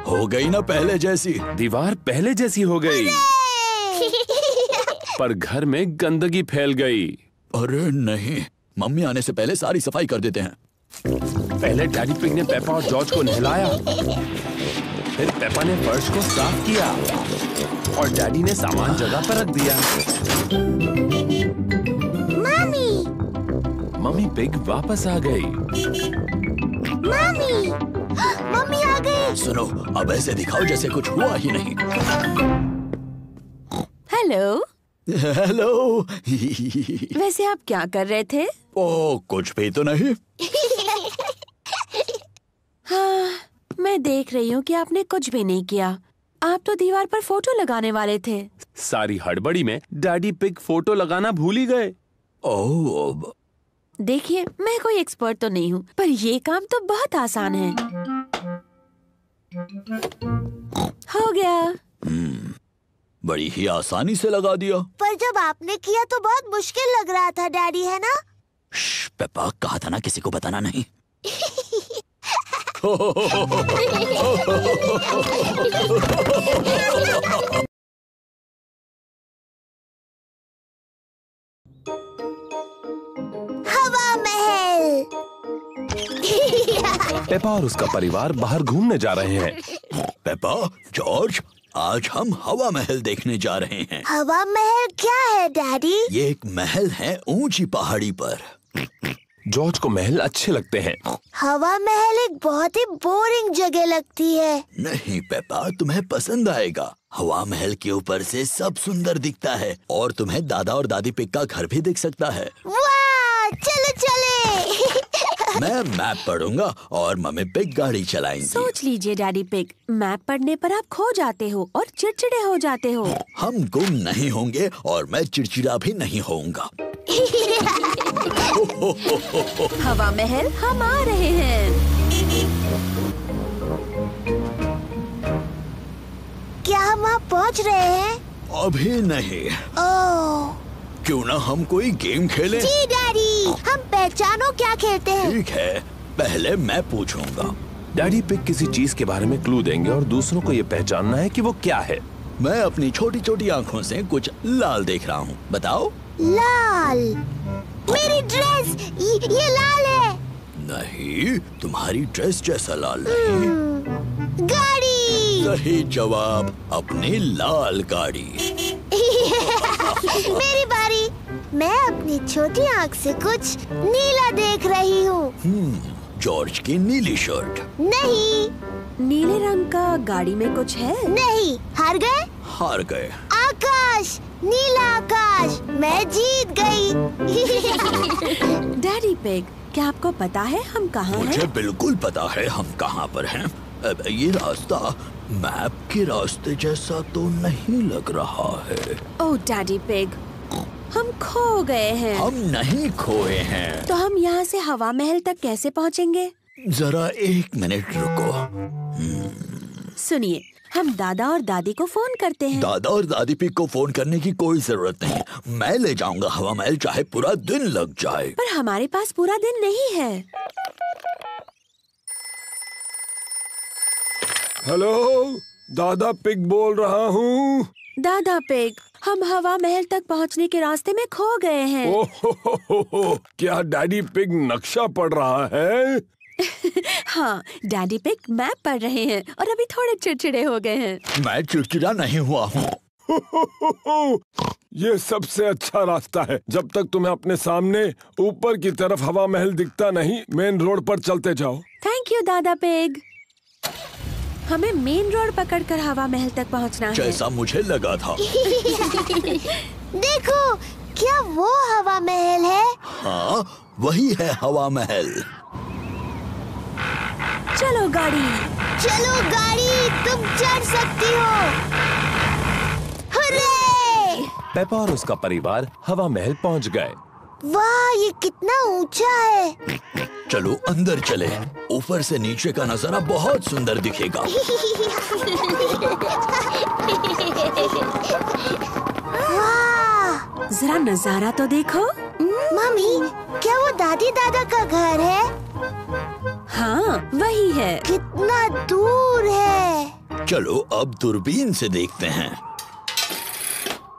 हो गई ना पहले जैसी। दीवार पहले जैसी हो गई, पर घर में गंदगी फैल गई। अरे नहीं, मम्मी आने से पहले सारी सफाई कर देते हैं। पहले डैडी पिग ने पेप्पा और जॉर्ज को नहलाया। फिर पेप्पा ने फर्श को साफ किया और डैडी ने सामान जगह पर रख दिया। मम्मी, मम्मी पिग वापस आ गई। मम्मी मम्मी आ गई। सुनो, अब ऐसे दिखाओ जैसे कुछ हुआ ही नहीं। हेलो। हेलो। वैसे आप क्या कर रहे थे? ओ, कुछ भी तो नहीं। हाँ, मैं देख रही हूँ कि आपने कुछ भी नहीं किया। आप तो दीवार पर फोटो लगाने वाले थे। सारी हड़बड़ी में डैडी पिग फोटो लगाना भूल ही गए। ओह, देखिए, मैं कोई एक्सपर्ट तो नहीं हूँ, पर ये काम तो बहुत आसान है। हो गया। बड़ी ही आसानी से लगा दिया। पर जब आपने किया तो बहुत मुश्किल लग रहा था डैडी, है ना? पेप्पा, कहा था ना किसी को बताना नहीं। हवा महल। पेपा और उसका परिवार बाहर घूमने जा रहे हैं। पेप्पा, जॉर्ज, आज हम हवा महल देखने जा रहे हैं। हवा महल क्या है डैडी? ये एक महल है ऊंची पहाड़ी पर। जॉर्ज को महल अच्छे लगते हैं। हवा महल एक बहुत ही बोरिंग जगह लगती है। नहीं पेप्पा, तुम्हें पसंद आएगा। हवा महल के ऊपर से सब सुंदर दिखता है और तुम्हें दादा और दादी पिग का घर भी दिख सकता है। वाह, चलो चले। मैं मैप पढ़ूंगा और मम्मी पिग गाड़ी चलाएंगी। सोच लीजिए डैडी पिग, मैप पढ़ने पर आप खो जाते हो और चिड़चिड़े हो जाते हो। हम गुम नहीं होंगे और मैं चिड़चिड़ा भी नहीं होऊंगा। हवा महल हम आ रहे हैं। क्या हम वहाँ पहुँच रहे हैं? अभी नहीं। ओह क्यों ना हम कोई गेम खेलें? जी डैडी, हम पहचानो क्या खेलते हैं। ठीक है, पहले मैं पूछूंगा। डैडी पिग किसी चीज के बारे में क्लू देंगे और दूसरों को ये पहचानना है कि वो क्या है। मैं अपनी छोटी छोटी आँखों से कुछ लाल देख रहा हूँ, बताओ। लाल? मेरी ड्रेस, ये लाल है। नहीं, तुम्हारी ड्रेस जैसा लाल नहीं। गाड़ी। सही जवाब, अपनी लाल गाड़ी। मेरी बारी। मैं अपनी छोटी आँख से कुछ नीला देख रही हूँ। जॉर्ज की नीली शर्ट। नहीं। नीले रंग का गाड़ी में कुछ है? नहीं। हार गए? हार गए। आकाश, नीला आकाश, मैं जीत गई। डैडी पिग, क्या आपको पता है हम कहाँ हैं? मुझे बिल्कुल पता है हम कहाँ पर हैं। अब ये रास्ता मैप के रास्ते जैसा तो नहीं लग रहा है। ओह डैडी पिग, हम खो गए हैं। हम नहीं खोए हैं। तो हम यहाँ से हवा महल तक कैसे पहुँचेंगे? जरा 1 मिनट रुको। सुनिए, हम दादा और दादी को फोन करते हैं। दादा और दादी पिग को फोन करने की कोई जरूरत नहीं। मैं ले जाऊंगा हवा महल, चाहे पूरा दिन लग जाए। पर हमारे पास पूरा दिन नहीं है। हेलो, दादा पिग बोल रहा हूँ। दादा पिग, हम हवा महल तक पहुँचने के रास्ते में खो गए हैं। ओह, क्या डैडी पिग नक्शा पढ़ रहा है? हाँ, डैडी पिग मैप पढ़ रहे हैं और अभी थोड़े चिड़चिड़े हो गए हैं। मैं चिड़चिड़ा नहीं हुआ हूँ। ये सबसे अच्छा रास्ता है। जब तक तुम्हें अपने सामने ऊपर की तरफ हवा महल दिखता नहीं, मेन रोड पर चलते जाओ। थैंक यू दादा पिग। हमें मेन रोड पकड़कर हवा महल तक पहुंचना है। जैसा मुझे लगा था। देखो, क्या वो हवा महल है? हाँ, वही है हवा महल। चलो गाड़ी। चलो गाड़ी, तुम चढ़ सकती हो। हुर्रे! पेपा और उसका परिवार हवा महल पहुंच गए। वाह, ये कितना ऊंचा है। चलो अंदर चले। ऊपर से नीचे का नजारा बहुत सुंदर दिखेगा। वाह! जरा नजारा तो देखो। मम्मी, क्या वो दादी दादा का घर है? हाँ, वही है। कितना दूर है। चलो अब दूरबीन से देखते हैं।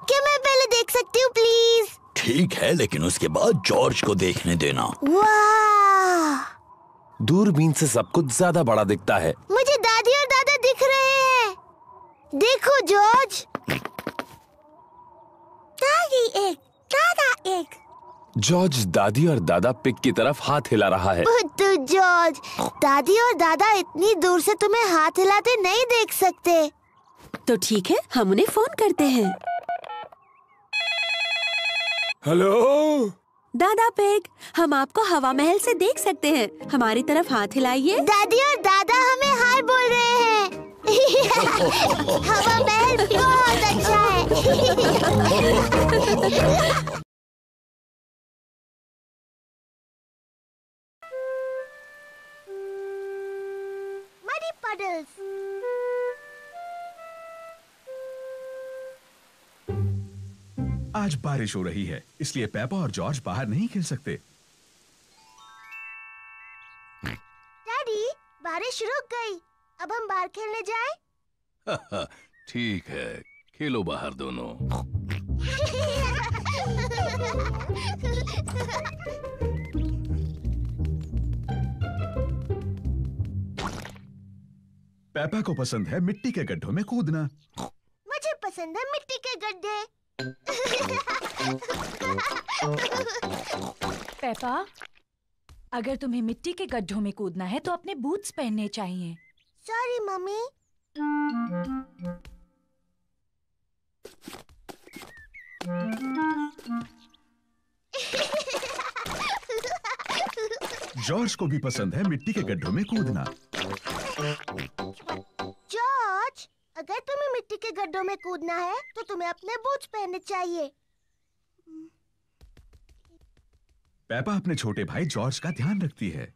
क्या मैं पहले देख सकती हूँ प्लीज? ठीक है, लेकिन उसके बाद जॉर्ज को देखने देना। वाह! दूरबीन से सब कुछ ज्यादा बड़ा दिखता है। मुझे दादी और दादा दिख रहे हैं। देखो जॉर्ज। दादी एक, दादा एक। जॉर्ज दादी और दादा पिग की तरफ हाथ हिला रहा है। बुद्धू जॉर्ज, दादी और दादा इतनी दूर से तुम्हें हाथ हिलाते नहीं देख सकते। तो ठीक है, हम उन्हें फोन करते हैं। हेलो दादा पिग, हम आपको हवा महल से देख सकते हैं। हमारी तरफ हाथ हिलाइए। दादी और दादा हमें हाय बोल रहे हैं। हवा महल बहुत अच्छा है। Muddy puddles. आज बारिश हो रही है, इसलिए पेपा और जॉर्ज बाहर नहीं खेल सकते। डैडी, बारिश रुक गई। अब हम बाहर खेलने जाएं? ठीक है, खेलो बाहर दोनों। पेपा को पसंद है मिट्टी के गड्ढों में कूदना। मुझे पसंद है मिट्टी के गड्ढे। पेपा, अगर तुम्हें मिट्टी के गड्ढों में कूदना है तो अपने बूट्स पहनने चाहिए। Sorry mummy. जॉर्ज को भी पसंद है मिट्टी के गड्ढों में कूदना। जॉर्ज, अगर तुम्हें मिट्टी के गड्ढों में कूदना है तो तुम्हें अपने बूट्स पहनने चाहिए। पेपा अपने छोटे भाई जॉर्ज का ध्यान रखती है।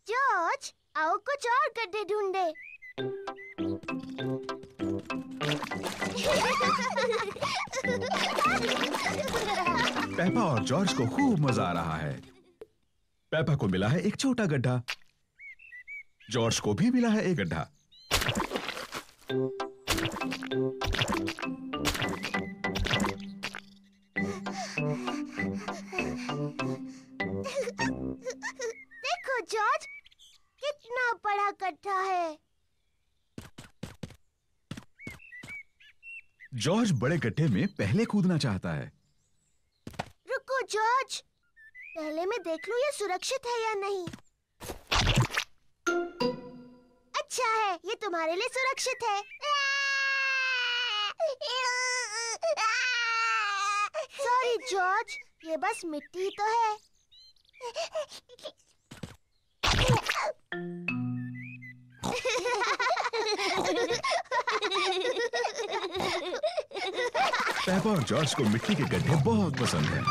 जॉर्ज, आओ कुछ और गड्ढे ढूंढे। पेपा और जॉर्ज को खूब मजा आ रहा है। पेपा को मिला है एक छोटा गड्ढा। जॉर्ज को भी मिला है एक गड्ढा। देखो जॉर्ज, कितना बड़ा गड्ढा है। जॉर्ज बड़े गड्ढे में पहले कूदना चाहता है। रुको जॉर्ज, पहले मैं देख लूं ये सुरक्षित है या नहीं। अच्छा है, ये तुम्हारे लिए सुरक्षित है। सॉरी जॉर्ज, ये बस मिट्टी ही तो है। पेपा और जॉर्ज को मिट्टी के गड्ढे बहुत पसंद हैं।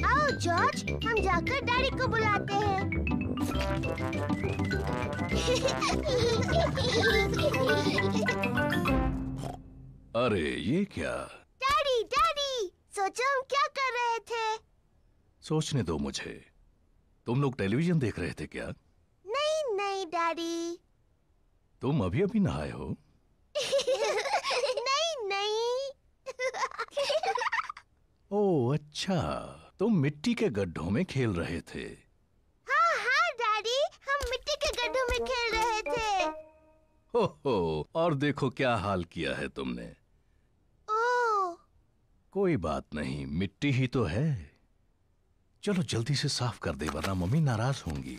आओ जॉर्ज, हम जाकर डैडी को बुलाते हैं। अरे ये क्या? डैडी, डैडी, सोचो हम क्या कर रहे थे? सोचने दो मुझे। तुम लोग टेलीविजन देख रहे थे क्या? नहीं नहीं डैडी। तुम अभी अभी नहाए हो? नहीं नहीं। ओह अच्छा, तुम मिट्टी के गड्ढों में खेल रहे थे। हाँ हाँ डैडी, हम मिट्टी के गड्ढों में खेल रहे थे। हो, और देखो क्या हाल किया है तुमने। ओह, कोई बात नहीं, मिट्टी ही तो है। चलो जल्दी से साफ कर दे वरना मम्मी नाराज होंगी।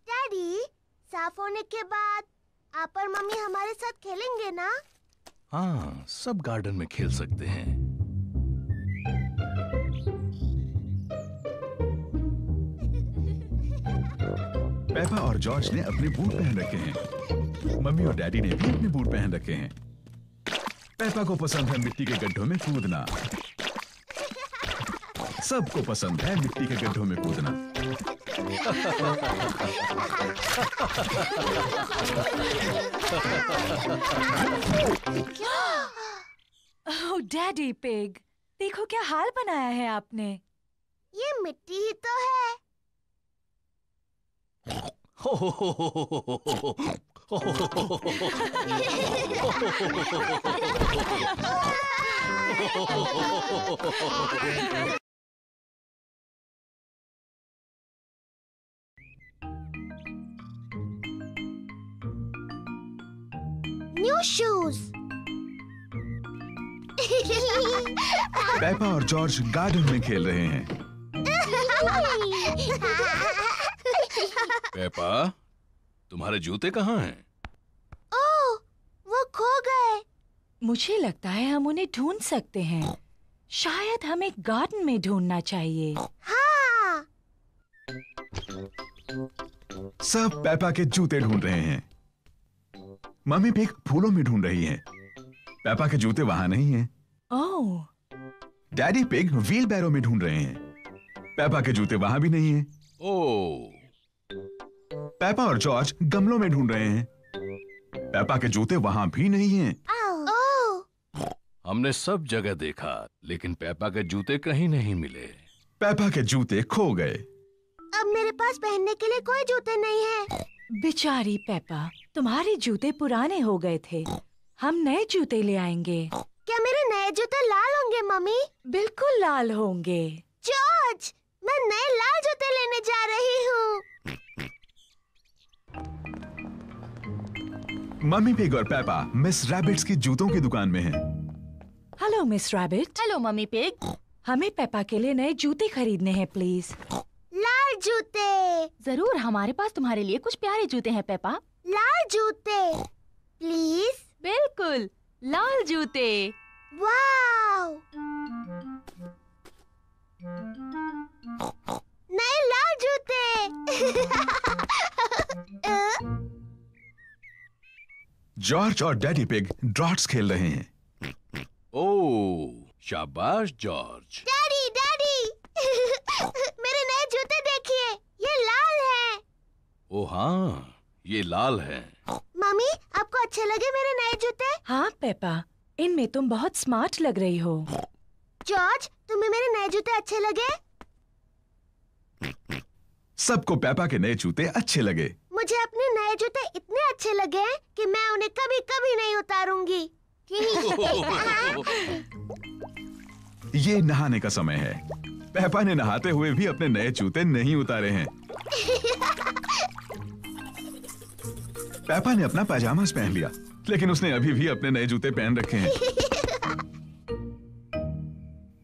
डैडी, साफ होने के बाद आप और मम्मी हमारे साथ खेलेंगे ना? हाँ, सब गार्डन में खेल सकते हैं। पेपा और जॉर्ज ने अपने बूट पहन रखे हैं। मम्मी और डैडी ने भी अपने बूट पहन रखे हैं। पेपा को पसंद है मिट्टी के गड्ढों में कूदना। सबको पसंद है मिट्टी के गड्ढों में कूदना। ओह डैडी पिग, देखो क्या हाल बनाया है आपने। ये मिट्टी ही तो है। new shoes. पेपा और जॉर्ज गार्डन में खेल रहे हैं। पेपा, तुम्हारे जूते कहाँ हैं? ओह, वो खो गए। मुझे लगता है हम उन्हें ढूंढ सकते हैं। शायद हमें गार्डन में ढूंढना चाहिए। हाँ। सब पेपा के जूते ढूंढ रहे हैं। मम्मी पिग फूलों में ढूंढ रही है। पेपा के जूते वहां नहीं हैं। ओह। डैडी पिग व्हील बैरो में ढूंढ रहे हैं। पेपा के जूते वहां भी नहीं हैं। ओह। पेपा और जॉर्ज गमलों में ढूंढ रहे हैं। पेपा के जूते वहां भी नहीं हैं। हमने सब जगह देखा, लेकिन पेपा के जूते कहीं नहीं मिले। पेपा के जूते खो गए। अब मेरे पास पहनने के लिए कोई जूते नहीं हैं। बेचारी पेपा, तुम्हारे जूते पुराने हो गए थे। हम नए जूते ले आएंगे। क्या मेरे नए जूते लाल होंगे मम्मी? बिल्कुल लाल होंगे। जॉर्ज, मैं नए लाल जूते लेने जा रही हूँ। मम्मी पिग और पेपा मिस रैबिट्स की जूतों की दुकान में हैं। Hello miss rabbit. Hello mummy pig. हमें पेपा के लिए नए जूते खरीदने हैं प्लीज। लाल जूते। जरूर, हमारे पास तुम्हारे लिए कुछ प्यारे जूते हैं पेपा। लाल जूते प्लीज। बिल्कुल, लाल जूते। वाव, नए लाल जूते। जॉर्ज और डैडी पिग ड्रॉट्स खेल रहे हैं। ओह, शाबाश जॉर्ज। डैडी, डैडी, मेरे नए जूते देखिए, ये लाल हैं। ओह हाँ, ये लाल हैं। मम्मी, आपको अच्छे लगे मेरे नए जूते? हाँ पेपा, इनमें तुम बहुत स्मार्ट लग रही हो। जॉर्ज, तुम्हें मेरे नए जूते अच्छे लगे? सबको पेपा के नए जूते अच्छे लगे। मुझे अपने नए जूते इतने अच्छे लगे हैं कि मैं उन्हें कभी कभी नहीं उतारूंगी। ये नहाने का समय है। पेपा ने नहाते हुए भी अपने नए जूते नहीं उतारे हैं। पेपा ने अपना पाजामास पहन लिया, लेकिन उसने अभी भी अपने नए जूते पहन रखे हैं।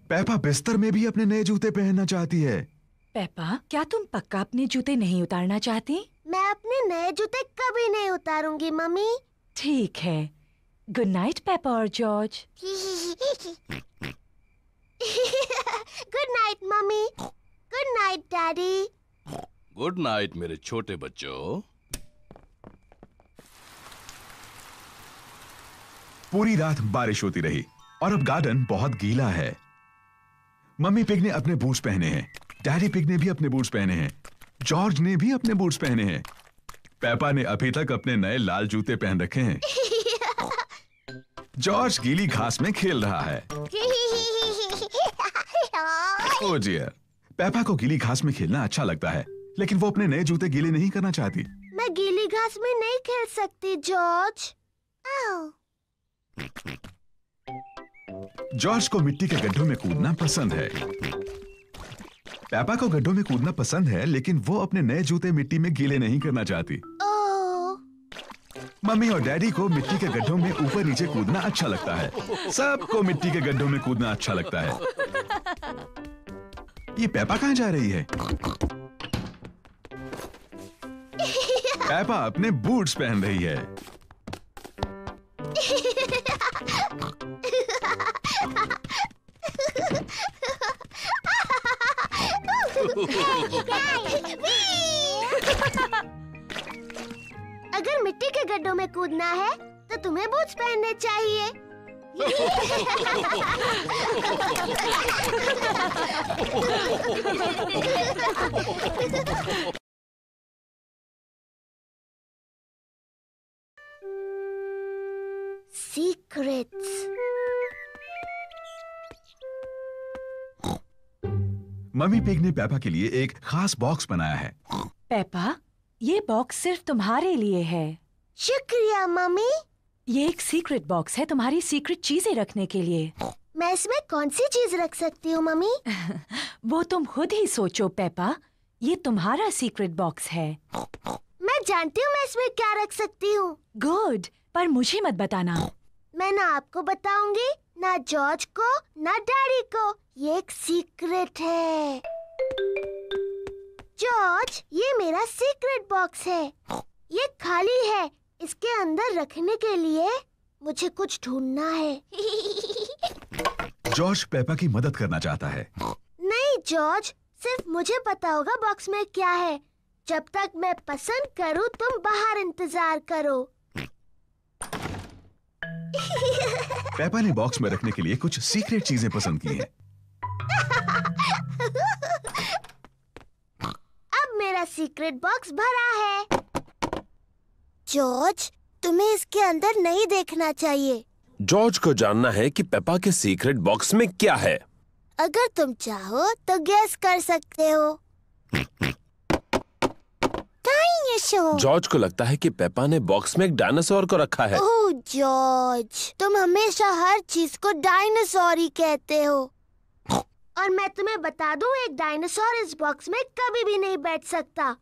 पेपा बिस्तर में भी अपने नए जूते पहनना चाहती है। पेपा, क्या तुम पक्का अपने जूते नहीं उतारना चाहती? मैं अपने नए जूते कभी नहीं उतारूंगी मम्मी। ठीक है। गुड नाइट पेपा और George. Good night mummy. Good night daddy. Good night मेरे छोटे बच्चों। पूरी रात बारिश होती रही और अब गार्डन बहुत गीला है। मम्मी पिग ने अपने बूट्स पहने हैं। डैडी पिग ने भी अपने बूट्स पहने हैं। जॉर्ज ने भी अपने बूट्स पहने हैं। पेपा ने अभी तक अपने नए लाल जूते पहन रखे हैं। जॉर्ज गीली घास में खेल रहा है। ओह डियर, पेपा को गीली घास में खेलना अच्छा लगता है, लेकिन वो अपने नए जूते गीले नहीं करना चाहती। मैं गीली घास में नहीं खेल सकती जॉर्ज। जॉर्ज को मिट्टी के गड्ढों में कूदना पसंद है। पेपा को गड्ढों में कूदना पसंद है, लेकिन वो अपने नए जूते मिट्टी में गीले नहीं करना चाहती। मम्मी और डैडी को मिट्टी के गड्ढों में ऊपर नीचे कूदना अच्छा लगता है। सबको मिट्टी के गड्ढों में कूदना अच्छा लगता है। ये पेपा कहाँ जा रही है? पेपा अपने बूट्स पहन रही है। अगर मिट्टी के गड्ढों में कूदना है तो तुम्हें बूट्स पहनने चाहिए। सीक्रेट्स। मम्मी पिग ने पेपा के लिए एक खास बॉक्स बनाया है। पेपा, ये बॉक्स सिर्फ तुम्हारे लिए है। शुक्रिया मम्मी। ये एक सीक्रेट बॉक्स है तुम्हारी सीक्रेट चीजें रखने के लिए। मैं इसमें कौन सी चीज रख सकती हूँ मम्मी? वो तुम खुद ही सोचो पेपा। ये तुम्हारा सीक्रेट बॉक्स है। मैं जानती हूँ मैं इसमें क्या रख सकती हूँ। गुड, पर मुझे मत बताना। मैं ना आपको बताऊंगी, ना जॉर्ज को, ना डैडी को। ये एक सीक्रेट है। जॉर्ज, ये मेरा सीक्रेट बॉक्स है। ये खाली है। इसके अंदर रखने के लिए मुझे कुछ ढूंढना है। जॉर्ज पेपा की मदद करना चाहता है। नहीं जॉर्ज, सिर्फ मुझे पता होगा बॉक्स में क्या है। जब तक मैं पसंद करूं, तुम बाहर इंतजार करो। पेपा ने बॉक्स में रखने के लिए कुछ सीक्रेट चीजें पसंद की हैं। अब मेरा सीक्रेट बॉक्स भरा है। जॉर्ज, तुम्हें इसके अंदर नहीं देखना चाहिए। जॉर्ज को जानना है कि पेपा के सीक्रेट बॉक्स में क्या है। अगर तुम चाहो तो गैस कर सकते हो। जॉर्ज को लगता है कि पेपा ने बॉक्स में एक डायनासोर को रखा है। ओह जॉर्ज, तुम हमेशा हर चीज को डायनासोर ही कहते हो। और मैं तुम्हें बता दूं, एक डायनासोर इस बॉक्स में कभी भी नहीं बैठ सकता।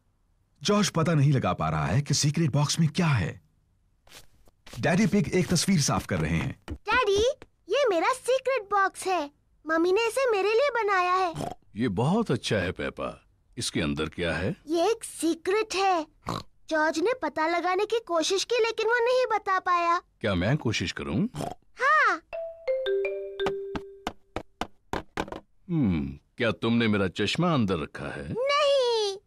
जॉर्ज पता नहीं लगा पा रहा है कि सीक्रेट बॉक्स में क्या है। डैडी पिग एक तस्वीर साफ कर रहे हैं। डैडी, ये मेरा सीक्रेट बॉक्स है। मम्मी ने इसे मेरे लिए बनाया है। ये बहुत अच्छा है पेपा। इसके अंदर क्या है? ये एक सीक्रेट है। जॉर्ज ने पता लगाने की कोशिश की, लेकिन वो नहीं बता पाया। क्या मैं कोशिश करूं? हाँ। क्या तुमने मेरा चश्मा अंदर रखा है? नहीं।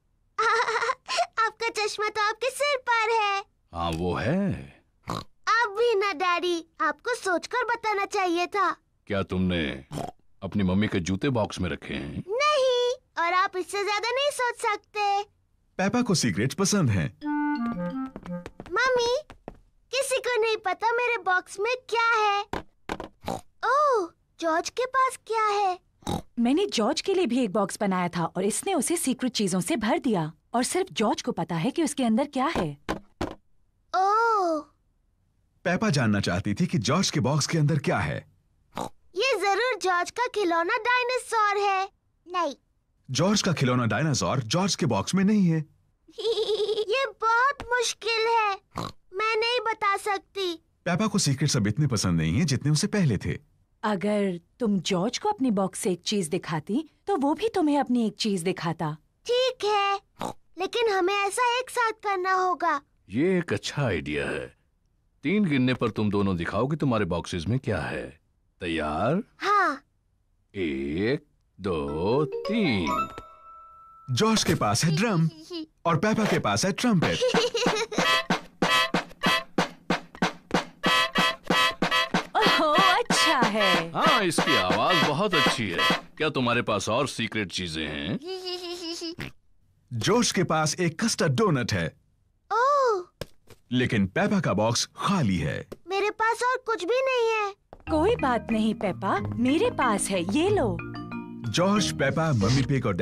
आपका चश्मा तो आपके सिर पर है। हाँ वो है। अब भी ना डैडी, आपको सोचकर बताना चाहिए था। क्या तुमने अपनी मम्मी के जूते बॉक्स में रखे हैं? नहीं, और आप इससे ज्यादा नहीं सोच सकते। पेपा को सीक्रेट्स पसंद हैं। मम्मी, किसी को नहीं पता मेरे बॉक्स में क्या है। ओह, जॉर्ज के पास क्या है? मैंने जॉर्ज के लिए भी एक बॉक्स बनाया था और इसने उसे सीक्रेट चीजों से भर दिया और सिर्फ जॉर्ज को पता है कि उसके अंदर क्या है। ओह, पेपा जानना चाहती थी कि जॉर्ज के बॉक्स के अंदर क्या है। ये जरूर जॉर्ज का खिलौना डायनासोर है। नहीं, जॉर्ज का खिलौना डायनासोर जॉर्ज के बॉक्स में नहीं है। ये बहुत मुश्किल है। मैं नहीं बता सकती। पेपा को सीक्रेट्स अब इतने पसंद नहीं है जितने उसे पहले थे। अगर तुम जॉर्ज को अपनी बॉक्स से एक चीज दिखाती तो वो भी तुम्हें अपनी एक चीज दिखाता। ठीक है, लेकिन हमें ऐसा एक साथ करना होगा। ये एक अच्छा आइडिया है। 3 गिनने पर तुम दोनों दिखाओ कि तुम्हारे बॉक्सेस में क्या है। तैयार? हाँ। 1, 2, 3। जॉर्ज के पास है ड्रम और पेपा के पास है ट्रम्पेट। ओह, अच्छा है। हाँ, इसकी आवाज बहुत अच्छी है। क्या तुम्हारे पास और सीक्रेट चीजें हैं? जॉर्ज के पास एक कस्टर्ड डोनट है। ओह, लेकिन पेपा का बॉक्स खाली है। मेरे पास और कुछ भी नहीं है। कोई बात नहीं पेपा, मेरे पास है, ये लो। जॉर्ज, पेपा, मम्मी पिग और